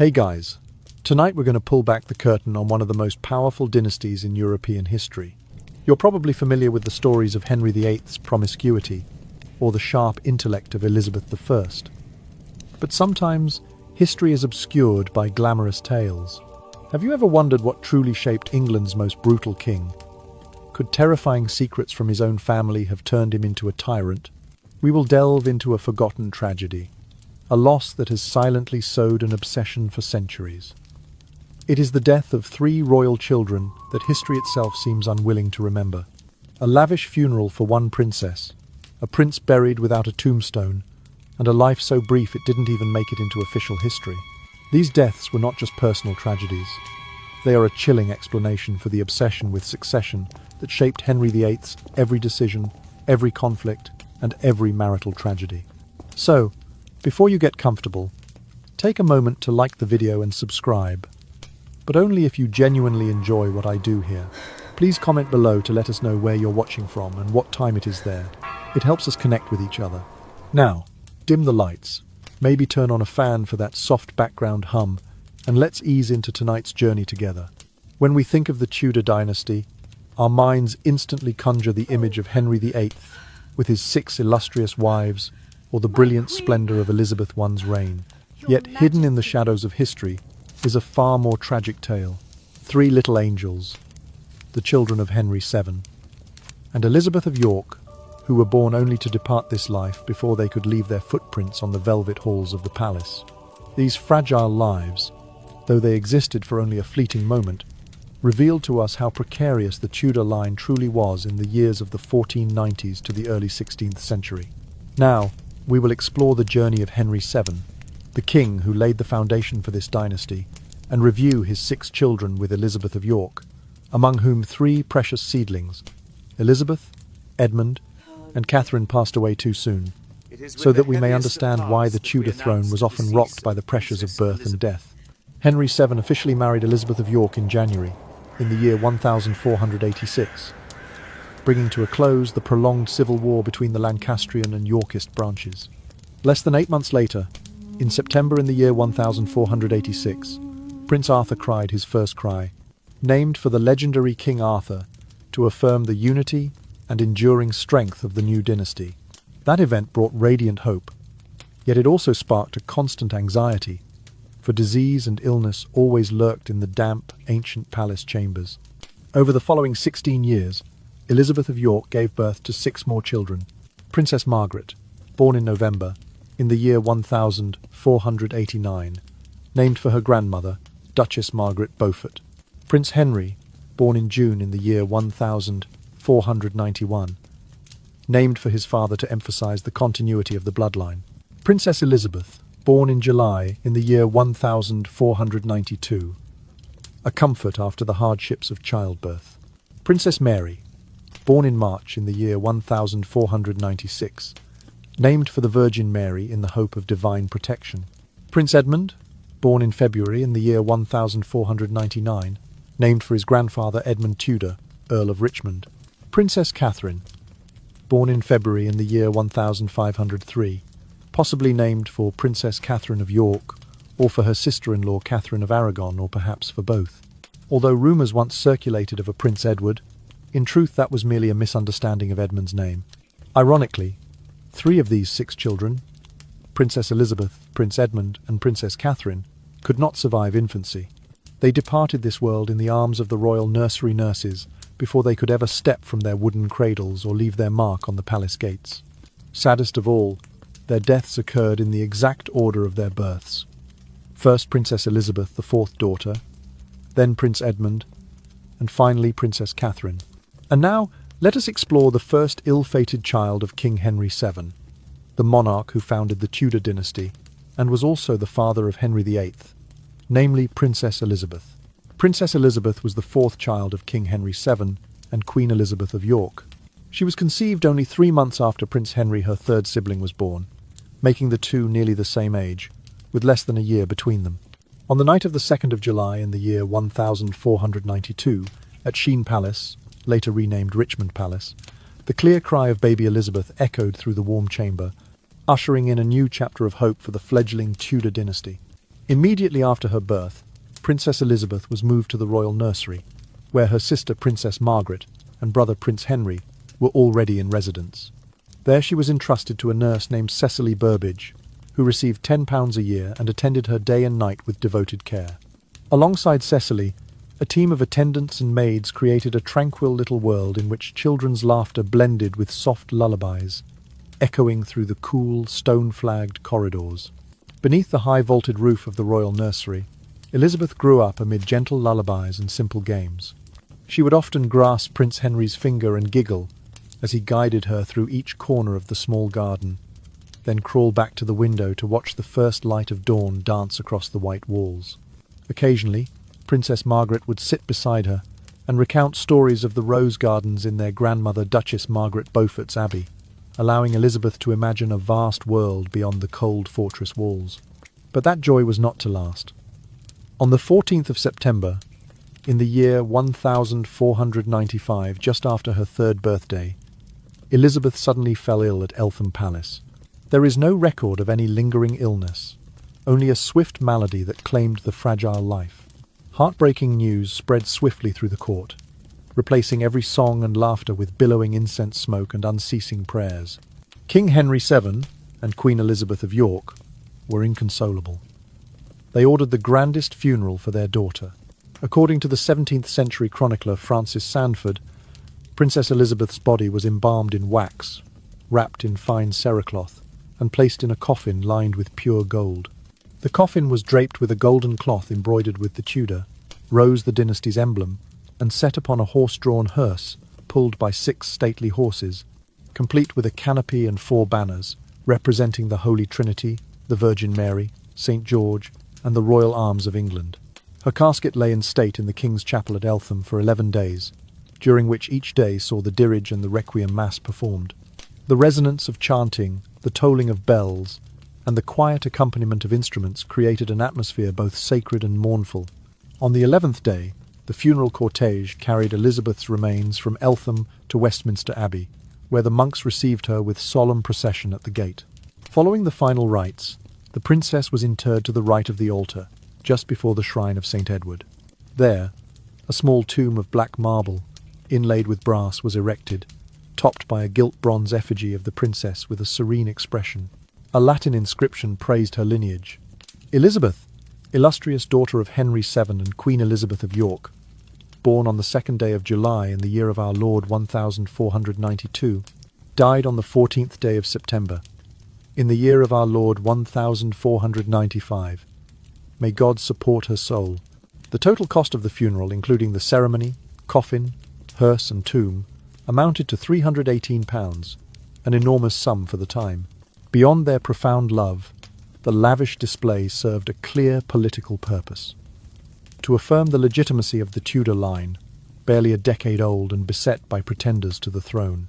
Hey guys, tonight we're going to pull back the curtain on one of the most powerful dynasties in European history. You're probably familiar with the stories of Henry VIII's promiscuity or the sharp intellect of Elizabeth I. But sometimes history is obscured by glamorous tales. Have you ever wondered what truly shaped England's most brutal king? Could terrifying secrets from his own family have turned him into a tyrant? We will delve into a forgotten tragedy, a loss that has silently sowed an obsession for centuries. It is the death of 3 royal children that history itself seems unwilling to remember. A lavish funeral for one princess, a prince buried without a tombstone, and a life so brief it didn't even make it into official history. These deaths were not just personal tragedies. They are a chilling explanation for the obsession with succession that shaped Henry VIII's every decision, every conflict, and every marital tragedy. So, before you get comfortable, take a moment to like the video and subscribe, but only if you genuinely enjoy what I do here. Please comment below to let us know where you're watching from and what time it is there. It helps us connect with each other. Now, dim the lights, maybe turn on a fan for that soft background hum, and let's ease into tonight's journey together. When we think of the Tudor dynasty, our minds instantly conjure the image of Henry VIII with his 6 illustrious wives, or the brilliant splendor of Elizabeth I's reign. Yet hidden in the shadows of history is a far more tragic tale. 3 little angels, the children of Henry VII, and Elizabeth of York, who were born only to depart this life before they could leave their footprints on the velvet halls of the palace. These fragile lives, though they existed for only a fleeting moment, revealed to us how precarious the Tudor line truly was in the years of the 1490s to the early 16th century. Now, we will explore the journey of Henry VII, the king who laid the foundation for this dynasty, and review his 6 children with Elizabeth of York, among whom 3 precious seedlings, Elizabeth, Edmund, and Catherine, passed away too soon, so that we may understand why the Tudor throne was often rocked by the pressures of birth and death. Henry VII officially married Elizabeth of York in January, in the year 1486, bringing to a close the prolonged civil war between the Lancastrian and Yorkist branches. Less than 8 months later, in September in the year 1486, Prince Arthur cried his first cry, named for the legendary King Arthur, to affirm the unity and enduring strength of the new dynasty. That event brought radiant hope, yet it also sparked a constant anxiety, for disease and illness always lurked in the damp, ancient palace chambers. Over the following 16 years, Elizabeth of York gave birth to 6 more children. Princess Margaret, born in November, in the year 1489, named for her grandmother, Duchess Margaret Beaufort. Prince Henry, born in June in the year 1491, named for his father to emphasize the continuity of the bloodline. Princess Elizabeth, born in July in the year 1492, a comfort after the hardships of childbirth. Princess Mary, born in March in the year 1496, named for the Virgin Mary in the hope of divine protection. Prince Edmund, born in February in the year 1499, named for his grandfather Edmund Tudor, Earl of Richmond. Princess Catherine, born in February in the year 1503, possibly named for Princess Catherine of York, or for her sister-in-law Catherine of Aragon, or perhaps for both. Although rumours once circulated of a Prince Edward, in truth that was merely a misunderstanding of Edmund's name. Ironically, 3 of these 6 children, Princess Elizabeth, Prince Edmund, and Princess Catherine, could not survive infancy. They departed this world in the arms of the royal nursery nurses before they could ever step from their wooden cradles or leave their mark on the palace gates. Saddest of all, their deaths occurred in the exact order of their births. First Princess Elizabeth, the 4th daughter, then Prince Edmund, and finally Princess Catherine. And now, let us explore the first ill-fated child of King Henry VII, the monarch who founded the Tudor dynasty and was also the father of Henry VIII, namely Princess Elizabeth. Princess Elizabeth was the 4th child of King Henry VII and Queen Elizabeth of York. She was conceived only 3 months after Prince Henry, her 3rd sibling, was born, making the two nearly the same age, with less than a year between them. On the night of the 2nd of July in the year 1492, at Sheen Palace, later renamed Richmond Palace, the clear cry of baby Elizabeth echoed through the warm chamber, ushering in a new chapter of hope for the fledgling Tudor dynasty. Immediately after her birth, Princess Elizabeth was moved to the royal nursery, where her sister Princess Margaret and brother Prince Henry were already in residence. There she was entrusted to a nurse named Cecily Burbage, who received £10 a year and attended her day and night with devoted care. Alongside Cecily, a team of attendants and maids created a tranquil little world in which children's laughter blended with soft lullabies, echoing through the cool, stone-flagged corridors. Beneath the high-vaulted roof of the royal nursery, Elizabeth grew up amid gentle lullabies and simple games. She would often grasp Prince Henry's finger and giggle as he guided her through each corner of the small garden, then crawl back to the window to watch the first light of dawn dance across the white walls. Occasionally, Princess Margaret would sit beside her and recount stories of the rose gardens in their grandmother Duchess Margaret Beaufort's abbey, allowing Elizabeth to imagine a vast world beyond the cold fortress walls. But that joy was not to last. On the 14th of September, in the year 1495, just after her third birthday, Elizabeth suddenly fell ill at Eltham Palace. There is no record of any lingering illness, only a swift malady that claimed the fragile life. Heartbreaking news spread swiftly through the court, replacing every song and laughter with billowing incense smoke and unceasing prayers. King Henry VII and Queen Elizabeth of York were inconsolable. They ordered the grandest funeral for their daughter. According to the 17th century chronicler Francis Sandford, Princess Elizabeth's body was embalmed in wax, wrapped in fine cerecloth, and placed in a coffin lined with pure gold. The coffin was draped with a golden cloth embroidered with the Tudor, rose the dynasty's emblem, and set upon a horse-drawn hearse pulled by 6 stately horses, complete with a canopy and 4 banners, representing the Holy Trinity, the Virgin Mary, St. George, and the royal arms of England. Her casket lay in state in the King's Chapel at Eltham for 11 days, during which each day saw the dirige and the requiem mass performed. The resonance of chanting, the tolling of bells, and the quiet accompaniment of instruments created an atmosphere both sacred and mournful. On the 11th day, the funeral cortege carried Elizabeth's remains from Eltham to Westminster Abbey, where the monks received her with solemn procession at the gate. Following the final rites, the princess was interred to the right of the altar, just before the shrine of St. Edward. There, a small tomb of black marble, inlaid with brass, was erected, topped by a gilt bronze effigy of the princess with a serene expression. A Latin inscription praised her lineage. Elizabeth, illustrious daughter of Henry VII and Queen Elizabeth of York, born on the 2nd day of July in the year of our Lord 1492, died on the 14th day of September, in the year of our Lord 1495. May God support her soul. The total cost of the funeral, including the ceremony, coffin, hearse and tomb, amounted to £318, an enormous sum for the time. Beyond their profound love, the lavish display served a clear political purpose: to affirm the legitimacy of the Tudor line, barely a decade old and beset by pretenders to the throne.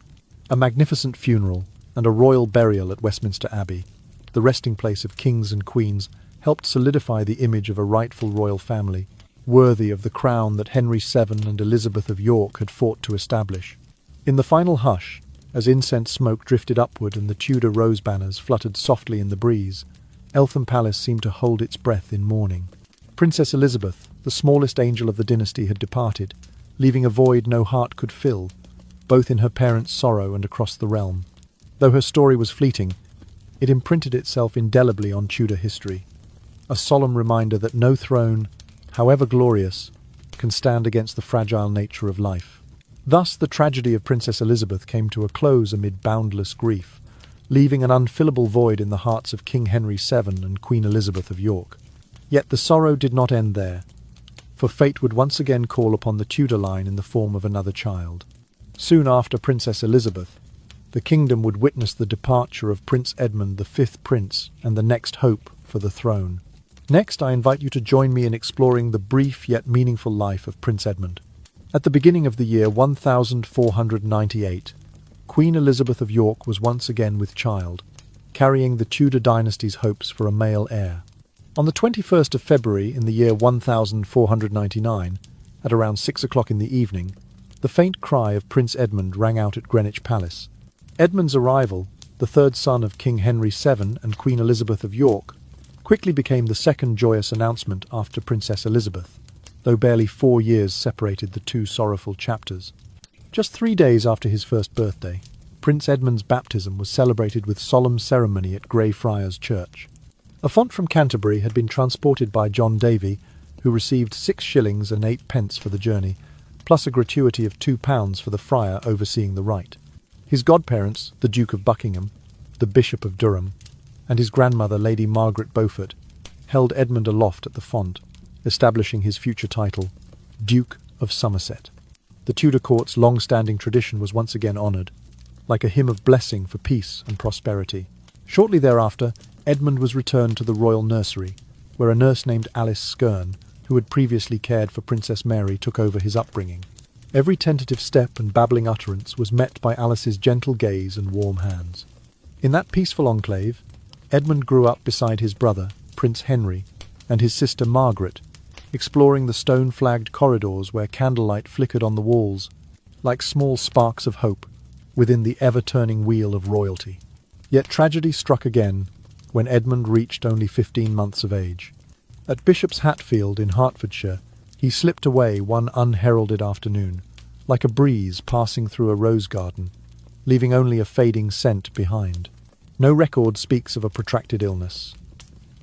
A magnificent funeral and a royal burial at Westminster Abbey, the resting place of kings and queens, helped solidify the image of a rightful royal family, worthy of the crown that Henry VII and Elizabeth of York had fought to establish. In the final hush, as incense smoke drifted upward and the Tudor rose banners fluttered softly in the breeze, Eltham Palace seemed to hold its breath in mourning. Princess Elizabeth, the smallest angel of the dynasty, had departed, leaving a void no heart could fill, both in her parents' sorrow and across the realm. Though her story was fleeting, it imprinted itself indelibly on Tudor history, a solemn reminder that no throne, however glorious, can stand against the fragile nature of life. Thus the tragedy of Princess Elizabeth came to a close amid boundless grief, leaving an unfillable void in the hearts of King Henry VII and Queen Elizabeth of York. Yet the sorrow did not end there, for fate would once again call upon the Tudor line in the form of another child. Soon after Princess Elizabeth, the kingdom would witness the departure of Prince Edmund, the 5th Prince and the next hope for the throne. Next, I invite you to join me in exploring the brief yet meaningful life of Prince Edmund. At the beginning of the year 1498, Queen Elizabeth of York was once again with child, carrying the Tudor dynasty's hopes for a male heir. On the 21st of February in the year 1499, at around 6 o'clock in the evening, the faint cry of Prince Edmund rang out at Greenwich Palace. Edmund's arrival, the third son of King Henry VII and Queen Elizabeth of York, quickly became the second joyous announcement after Princess Elizabeth, though barely 4 years separated the two sorrowful chapters. Just 3 days after his first birthday, Prince Edmund's baptism was celebrated with solemn ceremony at Greyfriars Church. A font from Canterbury had been transported by John Davy, who received 6 shillings and 8 pence for the journey, plus a gratuity of £2 for the friar overseeing the rite. His godparents, the Duke of Buckingham, the Bishop of Durham, and his grandmother, Lady Margaret Beaufort, held Edmund aloft at the font, establishing his future title, Duke of Somerset. The Tudor court's long-standing tradition was once again honoured, like a hymn of blessing for peace and prosperity. Shortly thereafter, Edmund was returned to the royal nursery, where a nurse named Alice Skerne, who had previously cared for Princess Mary, took over his upbringing. Every tentative step and babbling utterance was met by Alice's gentle gaze and warm hands. In that peaceful enclave, Edmund grew up beside his brother, Prince Henry, and his sister Margaret, exploring the stone-flagged corridors where candlelight flickered on the walls, like small sparks of hope within the ever-turning wheel of royalty. Yet tragedy struck again when Edmund reached only 15 months of age. At Bishop's Hatfield in Hertfordshire, he slipped away one unheralded afternoon, like a breeze passing through a rose garden, leaving only a fading scent behind. No record speaks of a protracted illness.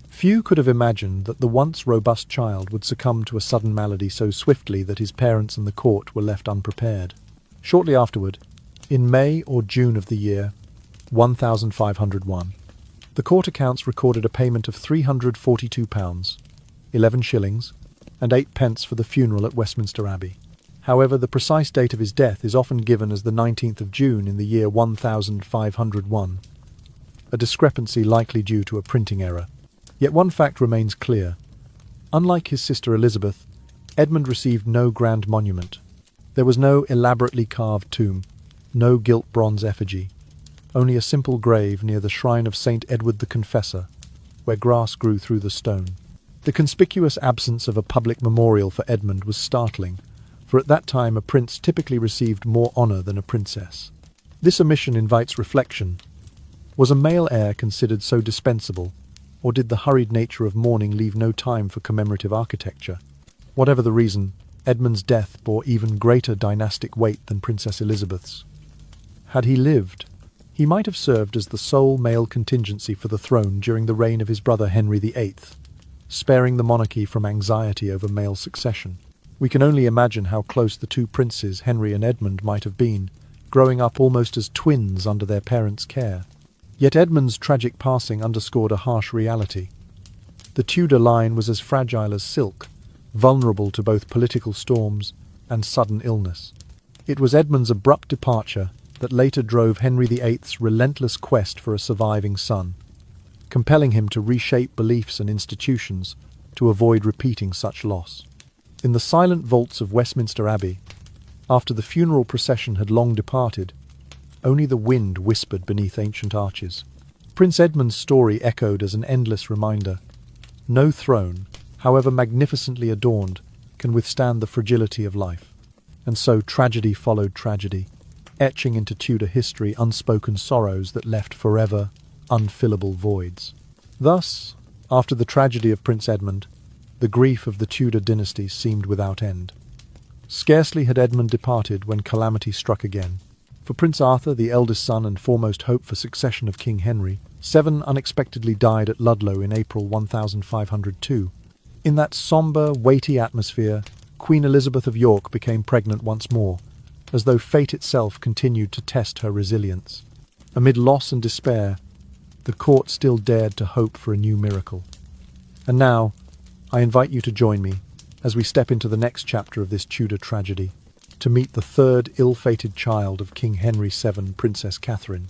Few could have imagined that the once robust child would succumb to a sudden malady so swiftly that his parents and the court were left unprepared. Shortly afterward, in May or June of the year 1501, the court accounts recorded a payment of £342, 11 shillings, and 8 pence for the funeral at Westminster Abbey. However, the precise date of his death is often given as the 19th of June in the year 1501, a discrepancy likely due to a printing error. Yet one fact remains clear. Unlike his sister Elizabeth, Edmund received no grand monument. There was no elaborately carved tomb, no gilt bronze effigy, only a simple grave near the shrine of St. Edward the Confessor, where grass grew through the stone. The conspicuous absence of a public memorial for Edmund was startling, for at that time a prince typically received more honour than a princess. This omission invites reflection. Was a male heir considered so dispensable, or did the hurried nature of mourning leave no time for commemorative architecture? Whatever the reason, Edmund's death bore even greater dynastic weight than Princess Elizabeth's. Had he lived, he might have served as the sole male contingency for the throne during the reign of his brother Henry VIII, sparing the monarchy from anxiety over male succession. We can only imagine how close the two princes, Henry and Edmund, might have been, growing up almost as twins under their parents' care. Yet Edmund's tragic passing underscored a harsh reality. The Tudor line was as fragile as silk, vulnerable to both political storms and sudden illness. It was Edmund's abrupt departure that later drove Henry VIII's relentless quest for a surviving son, compelling him to reshape beliefs and institutions to avoid repeating such loss. In the silent vaults of Westminster Abbey, after the funeral procession had long departed, only the wind whispered beneath ancient arches. Prince Edmund's story echoed as an endless reminder. No throne, however magnificently adorned, can withstand the fragility of life. And so tragedy followed tragedy, etching into Tudor history unspoken sorrows that left forever unfillable voids. Thus, after the tragedy of Prince Edmund, the grief of the Tudor dynasty seemed without end. Scarcely had Edmund departed when calamity struck again. For Prince Arthur, the eldest son and foremost hope for succession of King Henry, 7 unexpectedly died at Ludlow in April 1502. In that sombre, weighty atmosphere, Queen Elizabeth of York became pregnant once more, as though fate itself continued to test her resilience. Amid loss and despair, the court still dared to hope for a new miracle. And now, I invite you to join me as we step into the next chapter of this Tudor tragedy, to meet the third ill-fated child of King Henry VII, Princess Catherine,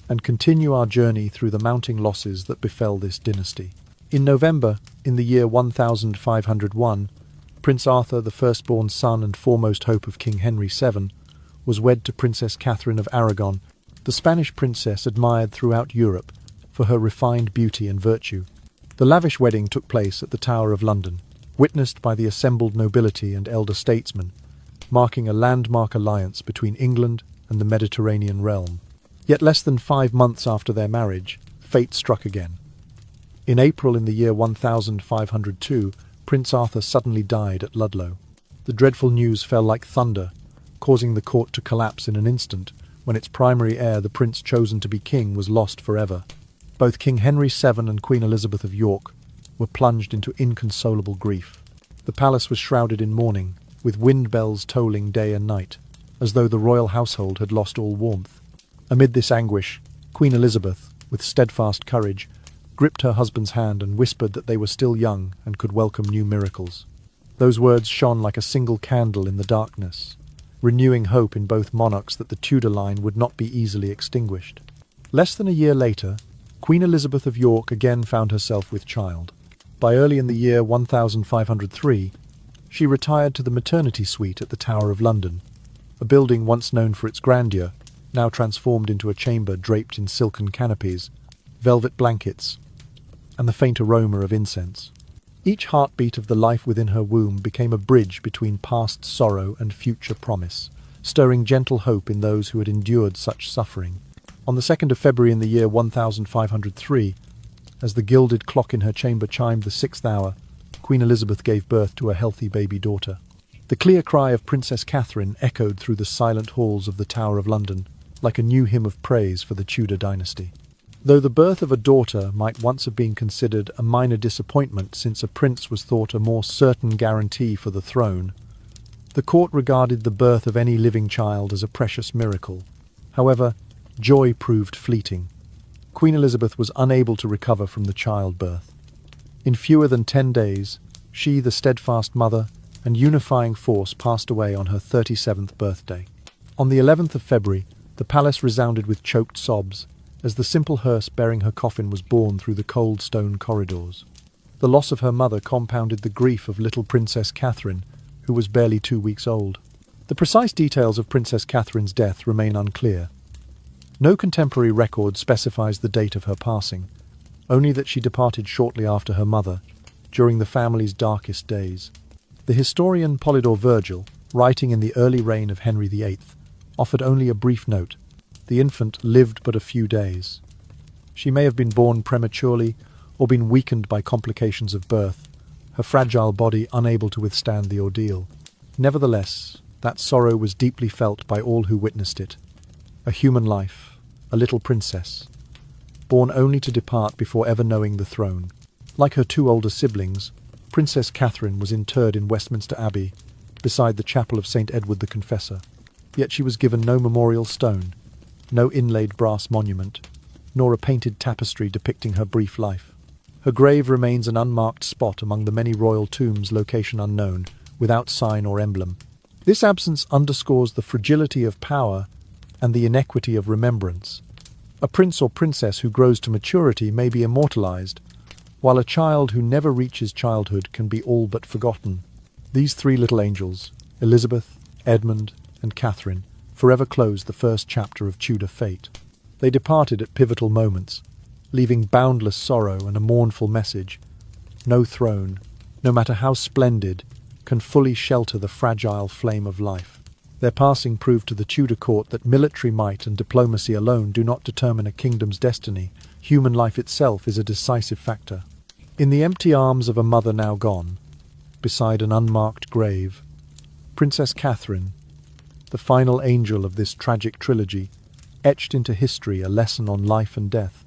and continue our journey through the mounting losses that befell this dynasty. In November, in the year 1501, Prince Arthur, the firstborn son and foremost hope of King Henry VII, was wed to Princess Catherine of Aragon, the Spanish princess admired throughout Europe for her refined beauty and virtue. The lavish wedding took place at the Tower of London, witnessed by the assembled nobility and elder statesmen, marking a landmark alliance between England and the Mediterranean realm. Yet less than 5 months after their marriage, fate struck again. In April in the year 1502, Prince Arthur suddenly died at Ludlow. The dreadful news fell like thunder, causing the court to collapse in an instant, when its primary heir, the prince chosen to be king, was lost forever. Both King Henry VII and Queen Elizabeth of York were plunged into inconsolable grief. The palace was shrouded in mourning, with wind bells tolling day and night, as though the royal household had lost all warmth. Amid this anguish, Queen Elizabeth, with steadfast courage, gripped her husband's hand and whispered that they were still young and could welcome new miracles. Those words shone like a single candle in the darkness, renewing hope in both monarchs that the Tudor line would not be easily extinguished. Less than a year later, Queen Elizabeth of York again found herself with child. By early in the year 1503, she retired to the maternity suite at the Tower of London, a building once known for its grandeur, now transformed into a chamber draped in silken canopies, velvet blankets, and the faint aroma of incense. Each heartbeat of the life within her womb became a bridge between past sorrow and future promise, stirring gentle hope in those who had endured such suffering. On the 2nd of February in the year 1503, as the gilded clock in her chamber chimed the 6th hour, Queen Elizabeth gave birth to a healthy baby daughter. The clear cry of Princess Catherine echoed through the silent halls of the Tower of London, like a new hymn of praise for the Tudor dynasty. Though the birth of a daughter might once have been considered a minor disappointment since a prince was thought a more certain guarantee for the throne, the court regarded the birth of any living child as a precious miracle. However, joy proved fleeting. Queen Elizabeth was unable to recover from the childbirth. In fewer than 10 days, she, the steadfast mother and unifying force, passed away on her 37th birthday. On the 11th of February, the palace resounded with choked sobs, as the simple hearse bearing her coffin was borne through the cold stone corridors. The loss of her mother compounded the grief of little Princess Catherine, who was barely 2 weeks old. The precise details of Princess Catherine's death remain unclear. No contemporary record specifies the date of her passing, only that she departed shortly after her mother, during the family's darkest days. The historian Polydore Virgil, writing in the early reign of Henry VIII, offered only a brief note. The infant lived but a few days. She may have been born prematurely or been weakened by complications of birth, her fragile body unable to withstand the ordeal. Nevertheless, that sorrow was deeply felt by all who witnessed it. A human life, a little princess, born only to depart before ever knowing the throne. Like her 2 older siblings, Princess Catherine was interred in Westminster Abbey, beside the chapel of St. Edward the Confessor. Yet she was given no memorial stone, no inlaid brass monument, nor a painted tapestry depicting her brief life. Her grave remains an unmarked spot among the many royal tombs, location unknown, without sign or emblem. This absence underscores the fragility of power and the inequity of remembrance. A prince or princess who grows to maturity may be immortalized, while a child who never reaches childhood can be all but forgotten. These 3 little angels, Elizabeth, Edmund, and Catherine, forever closed the first chapter of Tudor fate. They departed at pivotal moments, leaving boundless sorrow and a mournful message. No throne, no matter how splendid, can fully shelter the fragile flame of life. Their passing proved to the Tudor court that military might and diplomacy alone do not determine a kingdom's destiny. Human life itself is a decisive factor. In the empty arms of a mother now gone, beside an unmarked grave, Princess Catherine, the final angel of this tragic trilogy, etched into history a lesson on life and death,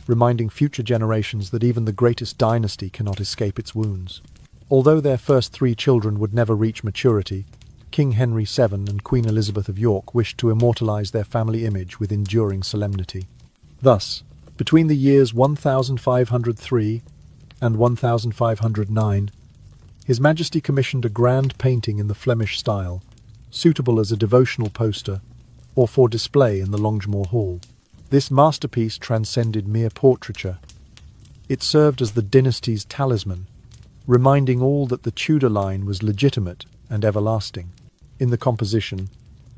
reminding future generations that even the greatest dynasty cannot escape its wounds. Although their first 3 children would never reach maturity, King Henry VII and Queen Elizabeth of York wished to immortalize their family image with enduring solemnity. Thus, between the years 1503 and 1509, His Majesty commissioned a grand painting in the Flemish style, suitable as a devotional poster or for display in the Longmore Hall. This masterpiece transcended mere portraiture. It served as the dynasty's talisman, reminding all that the Tudor line was legitimate and everlasting. In the composition,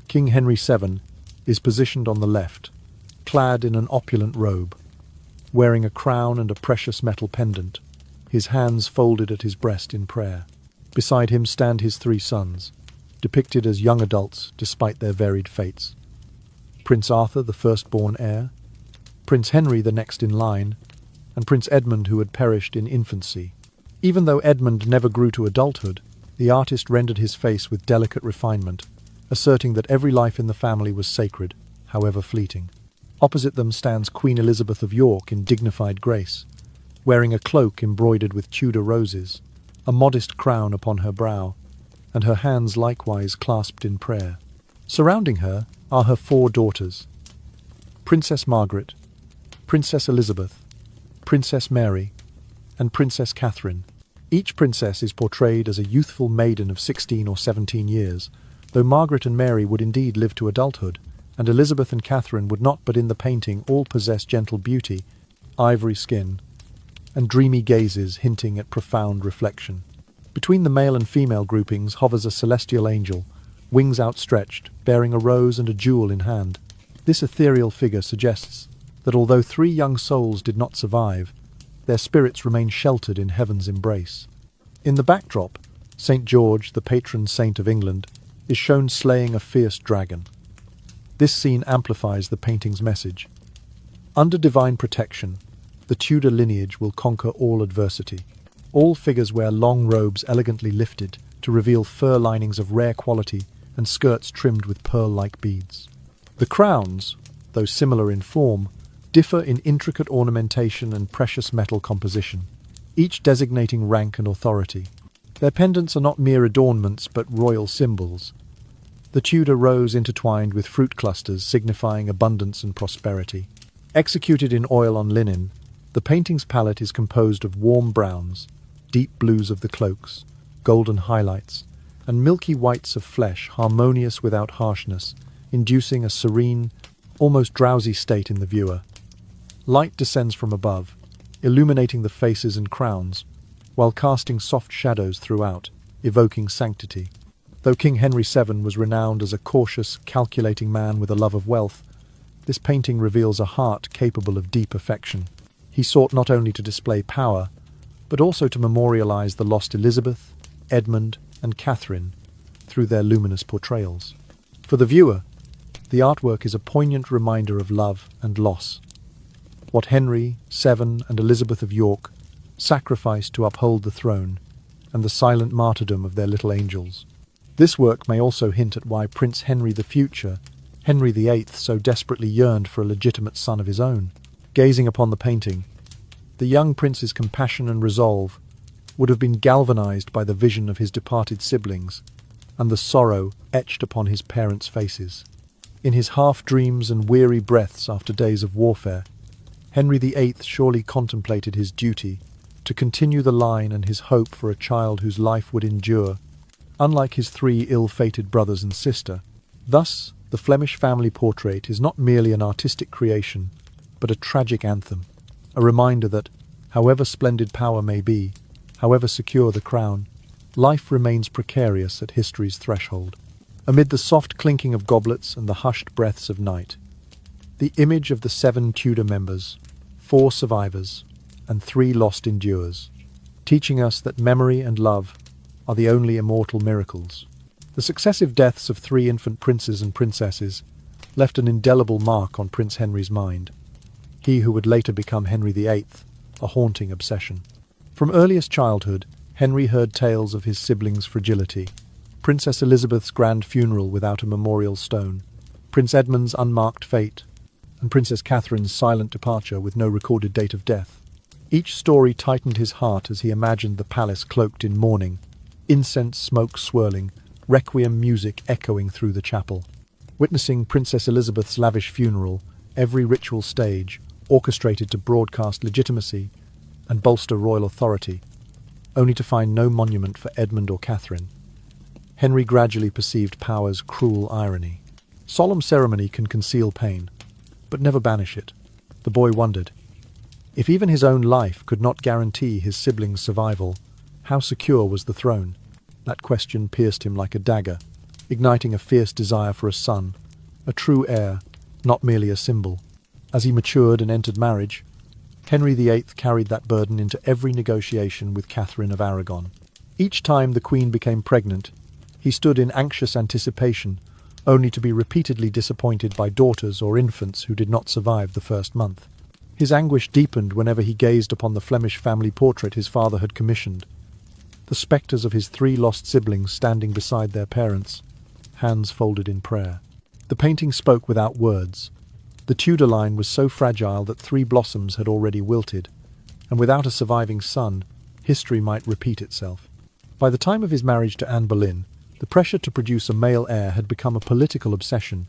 King Henry VII is positioned on the left, clad in an opulent robe, wearing a crown and a precious metal pendant, his hands folded at his breast in prayer. Beside him stand his 3 sons, depicted as young adults despite their varied fates. Prince Arthur, the firstborn heir, Prince Henry, the next in line, and Prince Edmund, who had perished in infancy. Even though Edmund never grew to adulthood, the artist rendered his face with delicate refinement, asserting that every life in the family was sacred, however fleeting. Opposite them stands Queen Elizabeth of York in dignified grace, wearing a cloak embroidered with Tudor roses, a modest crown upon her brow, and her hands likewise clasped in prayer. Surrounding her are her 4 daughters: Princess Margaret, Princess Elizabeth, Princess Mary, and Princess Catherine. Each princess is portrayed as a youthful maiden of 16 or 17 years, though Margaret and Mary would indeed live to adulthood, and Elizabeth and Catherine would not, but in the painting all possess gentle beauty, ivory skin, and dreamy gazes hinting at profound reflection. Between the male and female groupings hovers a celestial angel, wings outstretched, bearing a rose and a jewel in hand. This ethereal figure suggests that although 3 young souls did not survive, their spirits remain sheltered in heaven's embrace. In the backdrop, St. George, the patron saint of England, is shown slaying a fierce dragon. This scene amplifies the painting's message. Under divine protection, the Tudor lineage will conquer all adversity. All figures wear long robes elegantly lifted to reveal fur linings of rare quality and skirts trimmed with pearl-like beads. The crowns, though similar in form, differ in intricate ornamentation and precious metal composition, each designating rank and authority. Their pendants are not mere adornments but royal symbols. The Tudor rose intertwined with fruit clusters signifying abundance and prosperity. Executed in oil on linen, the painting's palette is composed of warm browns, deep blues of the cloaks, golden highlights, and milky whites of flesh, harmonious without harshness, inducing a serene, almost drowsy state in the viewer. Light descends from above, illuminating the faces and crowns, while casting soft shadows throughout, evoking sanctity. Though King Henry VII was renowned as a cautious, calculating man with a love of wealth, this painting reveals a heart capable of deep affection. He sought not only to display power, but also to memorialize the lost Elizabeth, Edmund, and Catherine through their luminous portrayals. For the viewer, the artwork is a poignant reminder of love and loss. What Henry VII and Elizabeth of York sacrificed to uphold the throne, and the silent martyrdom of their little angels. This work may also hint at why Prince Henry the Future, Henry VIII, so desperately yearned for a legitimate son of his own. Gazing upon the painting, the young prince's compassion and resolve would have been galvanized by the vision of his departed siblings and the sorrow etched upon his parents' faces. In his half-dreams and weary breaths after days of warfare, Henry VIII surely contemplated his duty to continue the line and his hope for a child whose life would endure, unlike his 3 ill-fated brothers and sister. Thus, the Flemish family portrait is not merely an artistic creation, but a tragic anthem, a reminder that, however splendid power may be, however secure the crown, life remains precarious at history's threshold. Amid the soft clinking of goblets and the hushed breaths of night, the image of the 7 Tudor members, 4 survivors, and 3 lost endures, teaching us that memory and love are the only immortal miracles. The successive deaths of 3 infant princes and princesses left an indelible mark on Prince Henry's mind, he who would later become Henry VIII, a haunting obsession. From earliest childhood, Henry heard tales of his siblings' fragility: Princess Elizabeth's grand funeral without a memorial stone, Prince Edmund's unmarked fate, and Princess Catherine's silent departure with no recorded date of death. Each story tightened his heart as he imagined the palace cloaked in mourning, incense smoke swirling, requiem music echoing through the chapel. Witnessing Princess Elizabeth's lavish funeral, every ritual stage, orchestrated to broadcast legitimacy and bolster royal authority, only to find no monument for Edmund or Catherine, Henry gradually perceived power's cruel irony. Solemn ceremony can conceal pain, but never banish it. The boy wondered, if even his own life could not guarantee his siblings' survival, how secure was the throne? That question pierced him like a dagger, igniting a fierce desire for a son, a true heir, not merely a symbol. As he matured and entered marriage, Henry VIII carried that burden into every negotiation with Catherine of Aragon. Each time the Queen became pregnant, he stood in anxious anticipation, only to be repeatedly disappointed by daughters or infants who did not survive the first month. His anguish deepened whenever he gazed upon the Flemish family portrait his father had commissioned, the spectres of his 3 lost siblings standing beside their parents, hands folded in prayer. The painting spoke without words. The Tudor line was so fragile that 3 blossoms had already wilted, and without a surviving son, history might repeat itself. By the time of his marriage to Anne Boleyn, the pressure to produce a male heir had become a political obsession.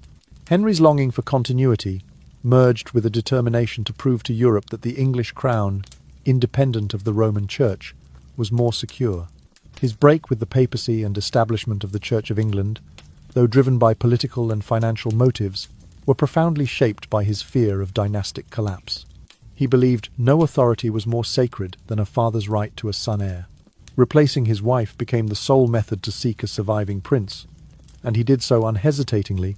Henry's longing for continuity merged with a determination to prove to Europe that the English crown, independent of the Roman Church, was more secure. His break with the papacy and establishment of the Church of England, though driven by political and financial motives, were profoundly shaped by his fear of dynastic collapse. He believed no authority was more sacred than a father's right to a son heir. Replacing his wife became the sole method to seek a surviving prince, and he did so unhesitatingly,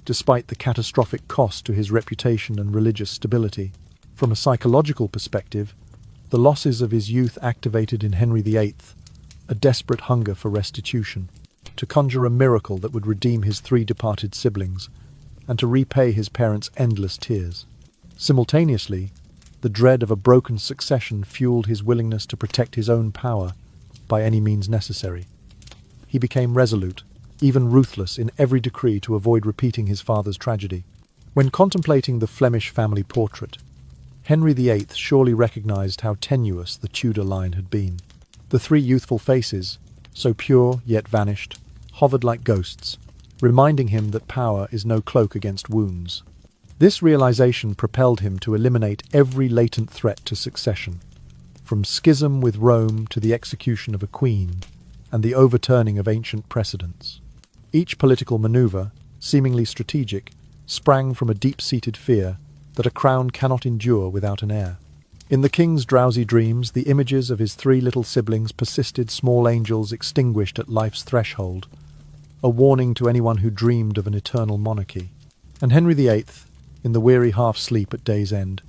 despite the catastrophic cost to his reputation and religious stability. From a psychological perspective, the losses of his youth activated in Henry VIII a desperate hunger for restitution, to conjure a miracle that would redeem his 3 departed siblings, and to repay his parents' endless tears. Simultaneously, the dread of a broken succession fueled his willingness to protect his own power by any means necessary. He became resolute, even ruthless in every decree to avoid repeating his father's tragedy. When contemplating the Flemish family portrait, Henry VIII surely recognized how tenuous the Tudor line had been. The 3 youthful faces, so pure yet vanished, hovered like ghosts, reminding him that power is no cloak against wounds. This realization propelled him to eliminate every latent threat to succession, from schism with Rome to the execution of a queen and the overturning of ancient precedents. Each political maneuver, seemingly strategic, sprang from a deep-seated fear that a crown cannot endure without an heir. In the king's drowsy dreams, the images of his 3 little siblings persisted, small angels extinguished at life's threshold, a warning to anyone who dreamed of an eternal monarchy. And Henry VIII, in the weary half-sleep at day's end,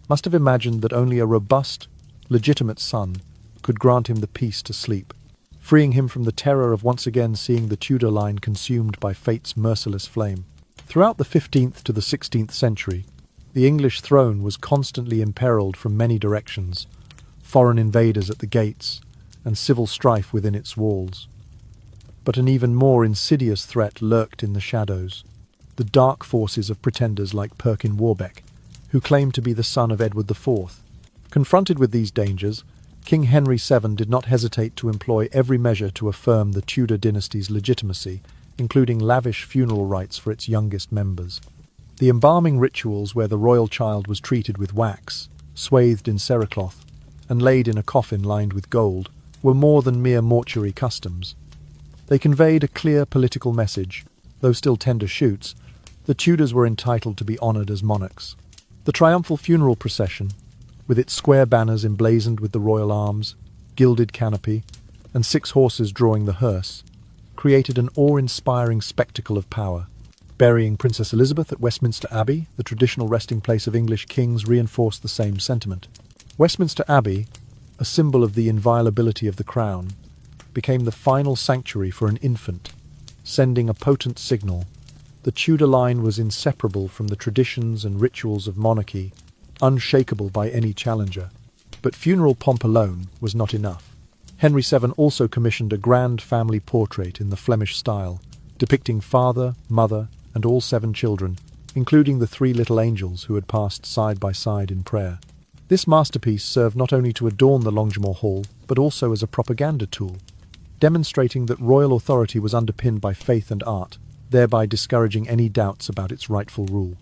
must have imagined that only a robust, legitimate son could grant him the peace to sleep, freeing him from the terror of once again seeing the Tudor line consumed by fate's merciless flame. Throughout the 15th to the 16th century, the English throne was constantly imperiled from many directions, foreign invaders at the gates, and civil strife within its walls. But an even more insidious threat lurked in the shadows, the dark forces of pretenders like Perkin Warbeck, who claimed to be the son of Edward IV. Confronted with these dangers, King Henry VII did not hesitate to employ every measure to affirm the Tudor dynasty's legitimacy, including lavish funeral rites for its youngest members. The embalming rituals where the royal child was treated with wax, swathed in cerecloth, and laid in a coffin lined with gold, were more than mere mortuary customs. They conveyed a clear political message. Though still tender shoots, the Tudors were entitled to be honoured as monarchs. The triumphal funeral procession, with its square banners emblazoned with the royal arms, gilded canopy, and 6 horses drawing the hearse, created an awe-inspiring spectacle of power. Burying Princess Elizabeth at Westminster Abbey, the traditional resting place of English kings, reinforced the same sentiment. Westminster Abbey, a symbol of the inviolability of the crown, became the final sanctuary for an infant, sending a potent signal. The Tudor line was inseparable from the traditions and rituals of monarchy, unshakable by any challenger. But funeral pomp alone was not enough. Henry VII also commissioned a grand family portrait in the Flemish style, depicting father, mother, and all 7 children, including the 3 little angels who had passed side by side in prayer. This masterpiece served not only to adorn the Longimore Hall, but also as a propaganda tool, demonstrating that royal authority was underpinned by faith and art, thereby discouraging any doubts about its rightful rule.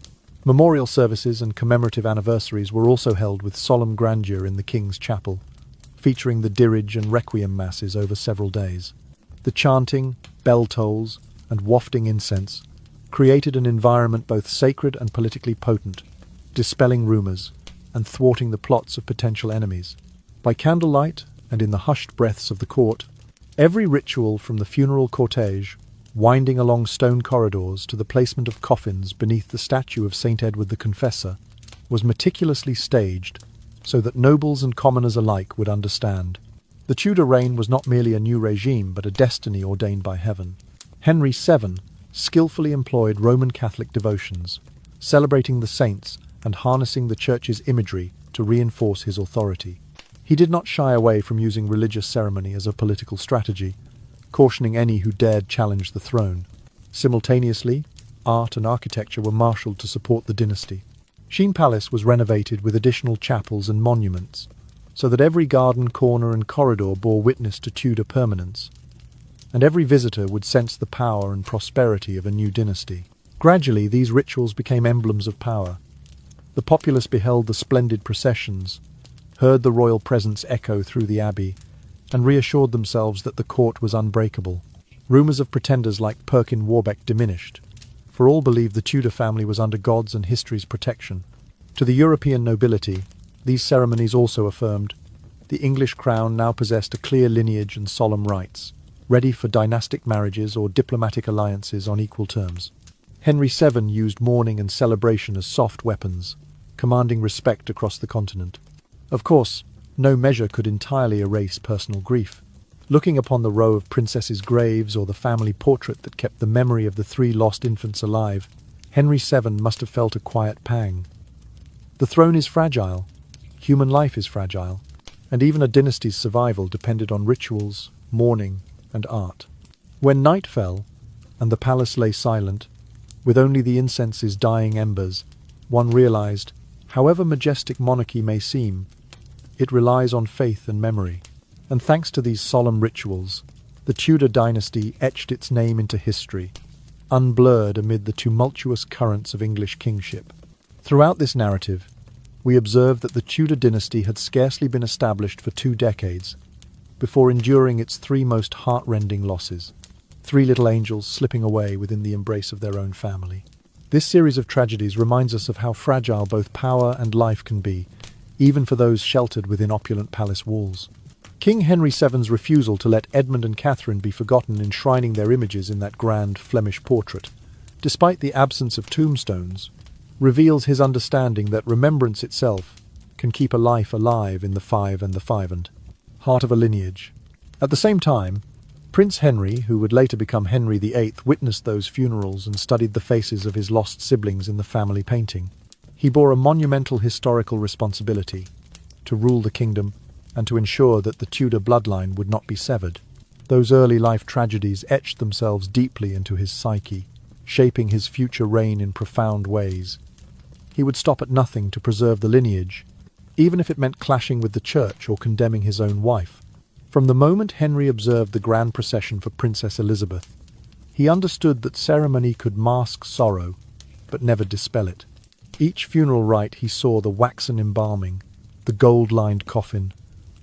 Memorial services and commemorative anniversaries were also held with solemn grandeur in the King's Chapel, featuring the dirige and requiem masses over several days. The chanting, bell tolls, and wafting incense created an environment both sacred and politically potent, dispelling rumours and thwarting the plots of potential enemies. By candlelight and in the hushed breaths of the court, every ritual from the funeral cortege, winding along stone corridors to the placement of coffins beneath the statue of St. Edward the Confessor, was meticulously staged so that nobles and commoners alike would understand. The Tudor reign was not merely a new regime, but a destiny ordained by heaven. Henry VII skillfully employed Roman Catholic devotions, celebrating the saints and harnessing the church's imagery to reinforce his authority. He did not shy away from using religious ceremony as a political strategy, cautioning any who dared challenge the throne. Simultaneously, art and architecture were marshalled to support the dynasty. VIII Palace was renovated with additional chapels and monuments, so that every garden, corner and corridor bore witness to Tudor permanence, and every visitor would sense the power and prosperity of a new dynasty. Gradually, these rituals became emblems of power. The populace beheld the splendid processions, heard the royal presence echo through the abbey, and reassured themselves that the court was unbreakable. Rumours of pretenders like Perkin Warbeck diminished, for all believed the Tudor family was under God's and history's protection. To the European nobility, these ceremonies also affirmed the English crown now possessed a clear lineage and solemn rights, ready for dynastic marriages or diplomatic alliances on equal terms. Henry VII used mourning and celebration as soft weapons, commanding respect across the continent. Of course, no measure could entirely erase personal grief. Looking upon the row of princesses' graves or the family portrait that kept the memory of the 3 lost infants alive, Henry VII must have felt a quiet pang. The throne is fragile, human life is fragile, and even a dynasty's survival depended on rituals, mourning, and art. When night fell, and the palace lay silent, with only the incense's dying embers, one realized, however majestic monarchy may seem, it relies on faith and memory. And thanks to these solemn rituals, the Tudor dynasty etched its name into history, unblurred amid the tumultuous currents of English kingship. Throughout this narrative, we observe that the Tudor dynasty had scarcely been established for 2 decades, before enduring its 3 most heart-rending losses, 3 little angels slipping away within the embrace of their own family. This series of tragedies reminds us of how fragile both power and life can be, even for those sheltered within opulent palace walls. King Henry VII's refusal to let Edmund and Catherine be forgotten, enshrining their images in that grand Flemish portrait, despite the absence of tombstones, reveals his understanding that remembrance itself can keep a life alive in the five and the five-and, heart of a lineage. At the same time, Prince Henry, who would later become Henry VIII, witnessed those funerals and studied the faces of his lost siblings in the family painting. He bore a monumental historical responsibility to rule the kingdom and to ensure that the Tudor bloodline would not be severed. Those early life tragedies etched themselves deeply into his psyche, shaping his future reign in profound ways. He would stop at nothing to preserve the lineage, even if it meant clashing with the church or condemning his own wife. From the moment Henry observed the grand procession for Princess Elizabeth, he understood that ceremony could mask sorrow, but never dispel it. Each funeral rite he saw the waxen embalming, the gold-lined coffin,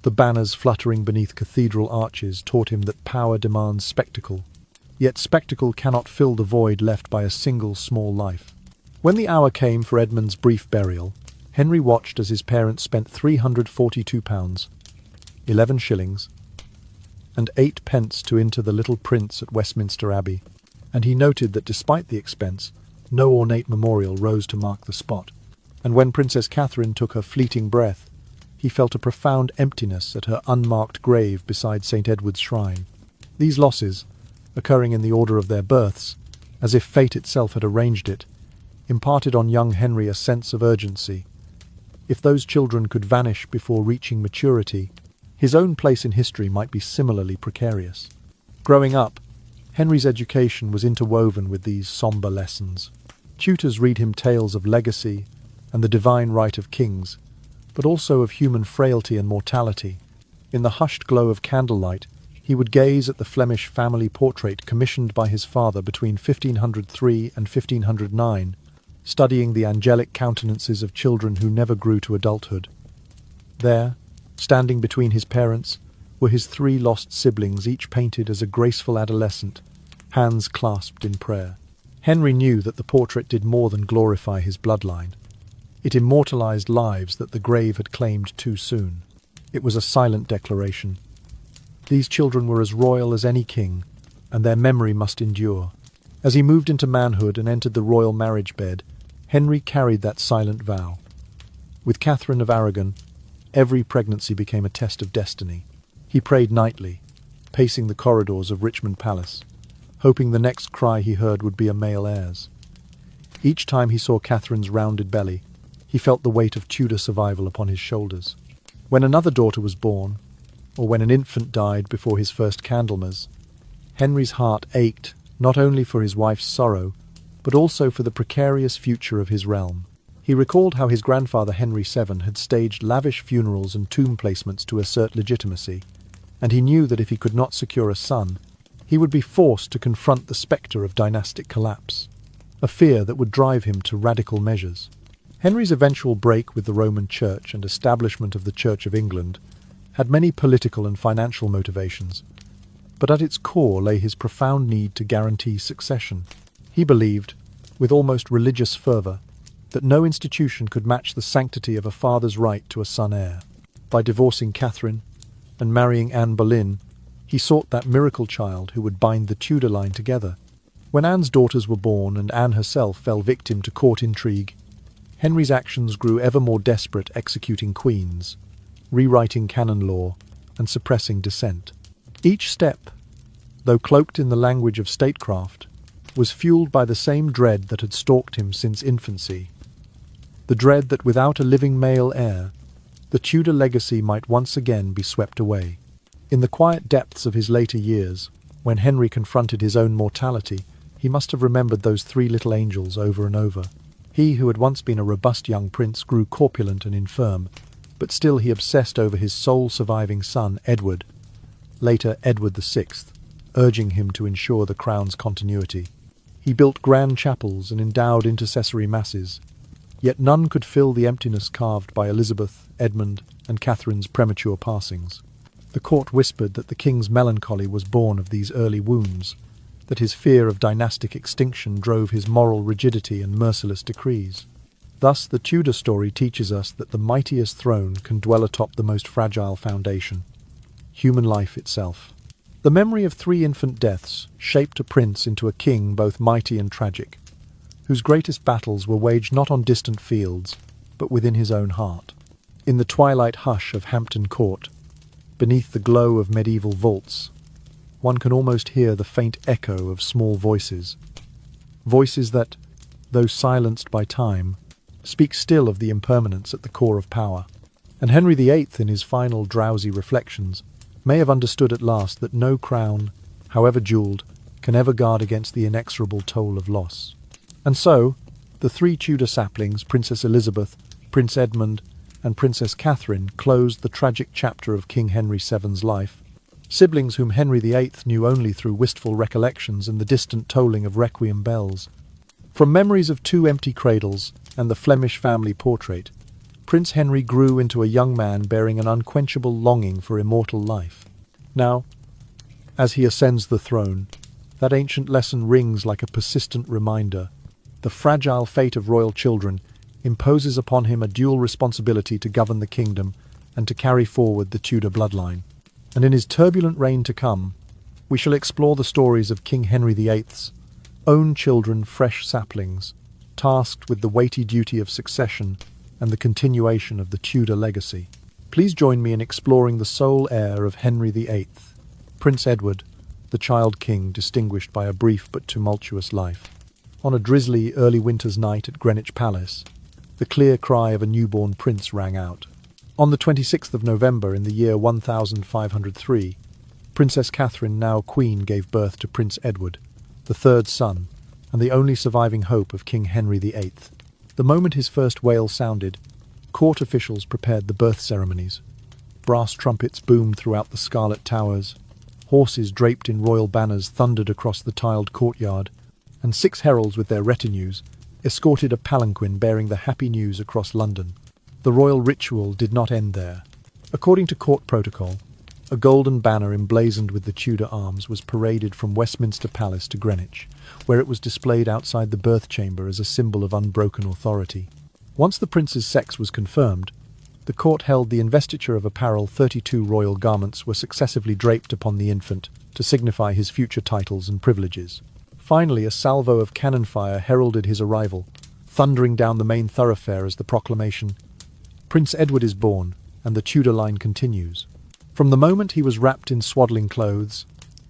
the banners fluttering beneath cathedral arches taught him that power demands spectacle. Yet spectacle cannot fill the void left by a single small life. When the hour came for Edmund's brief burial, Henry watched as his parents spent £342, 11 shillings, and 8 pence to inter the little prince at Westminster Abbey, and he noted that despite the expense, no ornate memorial rose to mark the spot. And when Princess Catherine took her fleeting breath, he felt a profound emptiness at her unmarked grave beside St. Edward's shrine. These losses, occurring in the order of their births, as if fate itself had arranged it, imparted on young Henry a sense of urgency. If those children could vanish before reaching maturity, his own place in history might be similarly precarious. Growing up, Henry's education was interwoven with these sombre lessons. Tutors read him tales of legacy and the divine right of kings, but also of human frailty and mortality. In the hushed glow of candlelight, he would gaze at the Flemish family portrait commissioned by his father between 1503 and 1509, studying the angelic countenances of children who never grew to adulthood. There, standing between his parents, were his 3 lost siblings, each painted as a graceful adolescent, hands clasped in prayer. Henry knew that the portrait did more than glorify his bloodline. It immortalized lives that the grave had claimed too soon. It was a silent declaration. These children were as royal as any king, and their memory must endure. As he moved into manhood and entered the royal marriage bed, Henry carried that silent vow. With Catherine of Aragon, every pregnancy became a test of destiny. He prayed nightly, pacing the corridors of Richmond Palace, hoping the next cry he heard would be a male heir's. Each time he saw Catherine's rounded belly, He felt the weight of Tudor survival upon his shoulders. When another daughter was born, or when an infant died before his first Candlemas, Henry's heart ached not only for his wife's sorrow, but also for the precarious future of his realm. He recalled how his grandfather Henry VII had staged lavish funerals and tomb placements to assert legitimacy, and he knew that if he could not secure a son, he would be forced to confront the spectre of dynastic collapse, a fear that would drive him to radical measures. Henry's eventual break with the Roman Church and establishment of the Church of England had many political and financial motivations, but at its core lay his profound need to guarantee succession. He believed, with almost religious fervour, that no institution could match the sanctity of a father's right to a son heir. By divorcing Catherine and marrying Anne Boleyn, he sought that miracle child who would bind the Tudor line together. When Anne's daughters were born and Anne herself fell victim to court intrigue, Henry's actions grew ever more desperate, executing queens, rewriting canon law, and suppressing dissent. Each step, though cloaked in the language of statecraft, was fueled by the same dread that had stalked him since infancy. The dread that without a living male heir, the Tudor legacy might once again be swept away. In the quiet depths of his later years, when Henry confronted his own mortality, he must have remembered those three little angels over and over. He who had once been a robust young prince grew corpulent and infirm, but still he obsessed over his sole surviving son, Edward, later Edward VI, urging him to ensure the crown's continuity. He built grand chapels and endowed intercessory masses, yet none could fill the emptiness carved by Elizabeth, Edmund, and Catherine's premature passings. The court whispered that the king's melancholy was born of these early wounds, that his fear of dynastic extinction drove his moral rigidity and merciless decrees. Thus, the Tudor story teaches us that the mightiest throne can dwell atop the most fragile foundation, human life itself. The memory of three infant deaths shaped a prince into a king both mighty and tragic, whose greatest battles were waged not on distant fields, but within his own heart. In the twilight hush of Hampton Court, beneath the glow of medieval vaults, one can almost hear the faint echo of small voices. Voices that, though silenced by time, speak still of the impermanence at the core of power. And Henry VIII, in his final drowsy reflections, may have understood at last that no crown, however jewelled, can ever guard against the inexorable toll of loss. And so, the three Tudor saplings, Princess Elizabeth, Prince Edmund, and Princess Catherine, closed the tragic chapter of King Henry VII's life, siblings whom Henry VIII knew only through wistful recollections and the distant tolling of requiem bells. From memories of two empty cradles and the Flemish family portrait, Prince Henry grew into a young man bearing an unquenchable longing for immortal life. Now, as he ascends the throne, that ancient lesson rings like a persistent reminder. The fragile fate of royal children imposes upon him a dual responsibility to govern the kingdom and to carry forward the Tudor bloodline. And in his turbulent reign to come, we shall explore the stories of King Henry VIII's own children, fresh saplings, tasked with the weighty duty of succession and the continuation of the Tudor legacy. Please join me in exploring the sole heir of Henry VIII, Prince Edward, the child king distinguished by a brief but tumultuous life. On a drizzly early winter's night at Greenwich Palace, the clear cry of a newborn prince rang out. On the 26th of November in the year 1503, Princess Catherine, now Queen, gave birth to Prince Edward, the third son, and the only surviving hope of King Henry VIII. The moment his first wail sounded, court officials prepared the birth ceremonies. Brass trumpets boomed throughout the Scarlet Towers, horses draped in royal banners thundered across the tiled courtyard, and 6 heralds with their retinues escorted a palanquin bearing the happy news across London. The royal ritual did not end there. According to court protocol, a golden banner emblazoned with the Tudor arms was paraded from Westminster Palace to Greenwich, where it was displayed outside the birth chamber as a symbol of unbroken authority. Once the prince's sex was confirmed, the court held the investiture of apparel. 32 royal garments were successively draped upon the infant to signify his future titles and privileges. Finally, a salvo of cannon fire heralded his arrival, thundering down the main thoroughfare as the proclamation, "Prince Edward is born, and the Tudor line continues." From the moment he was wrapped in swaddling clothes,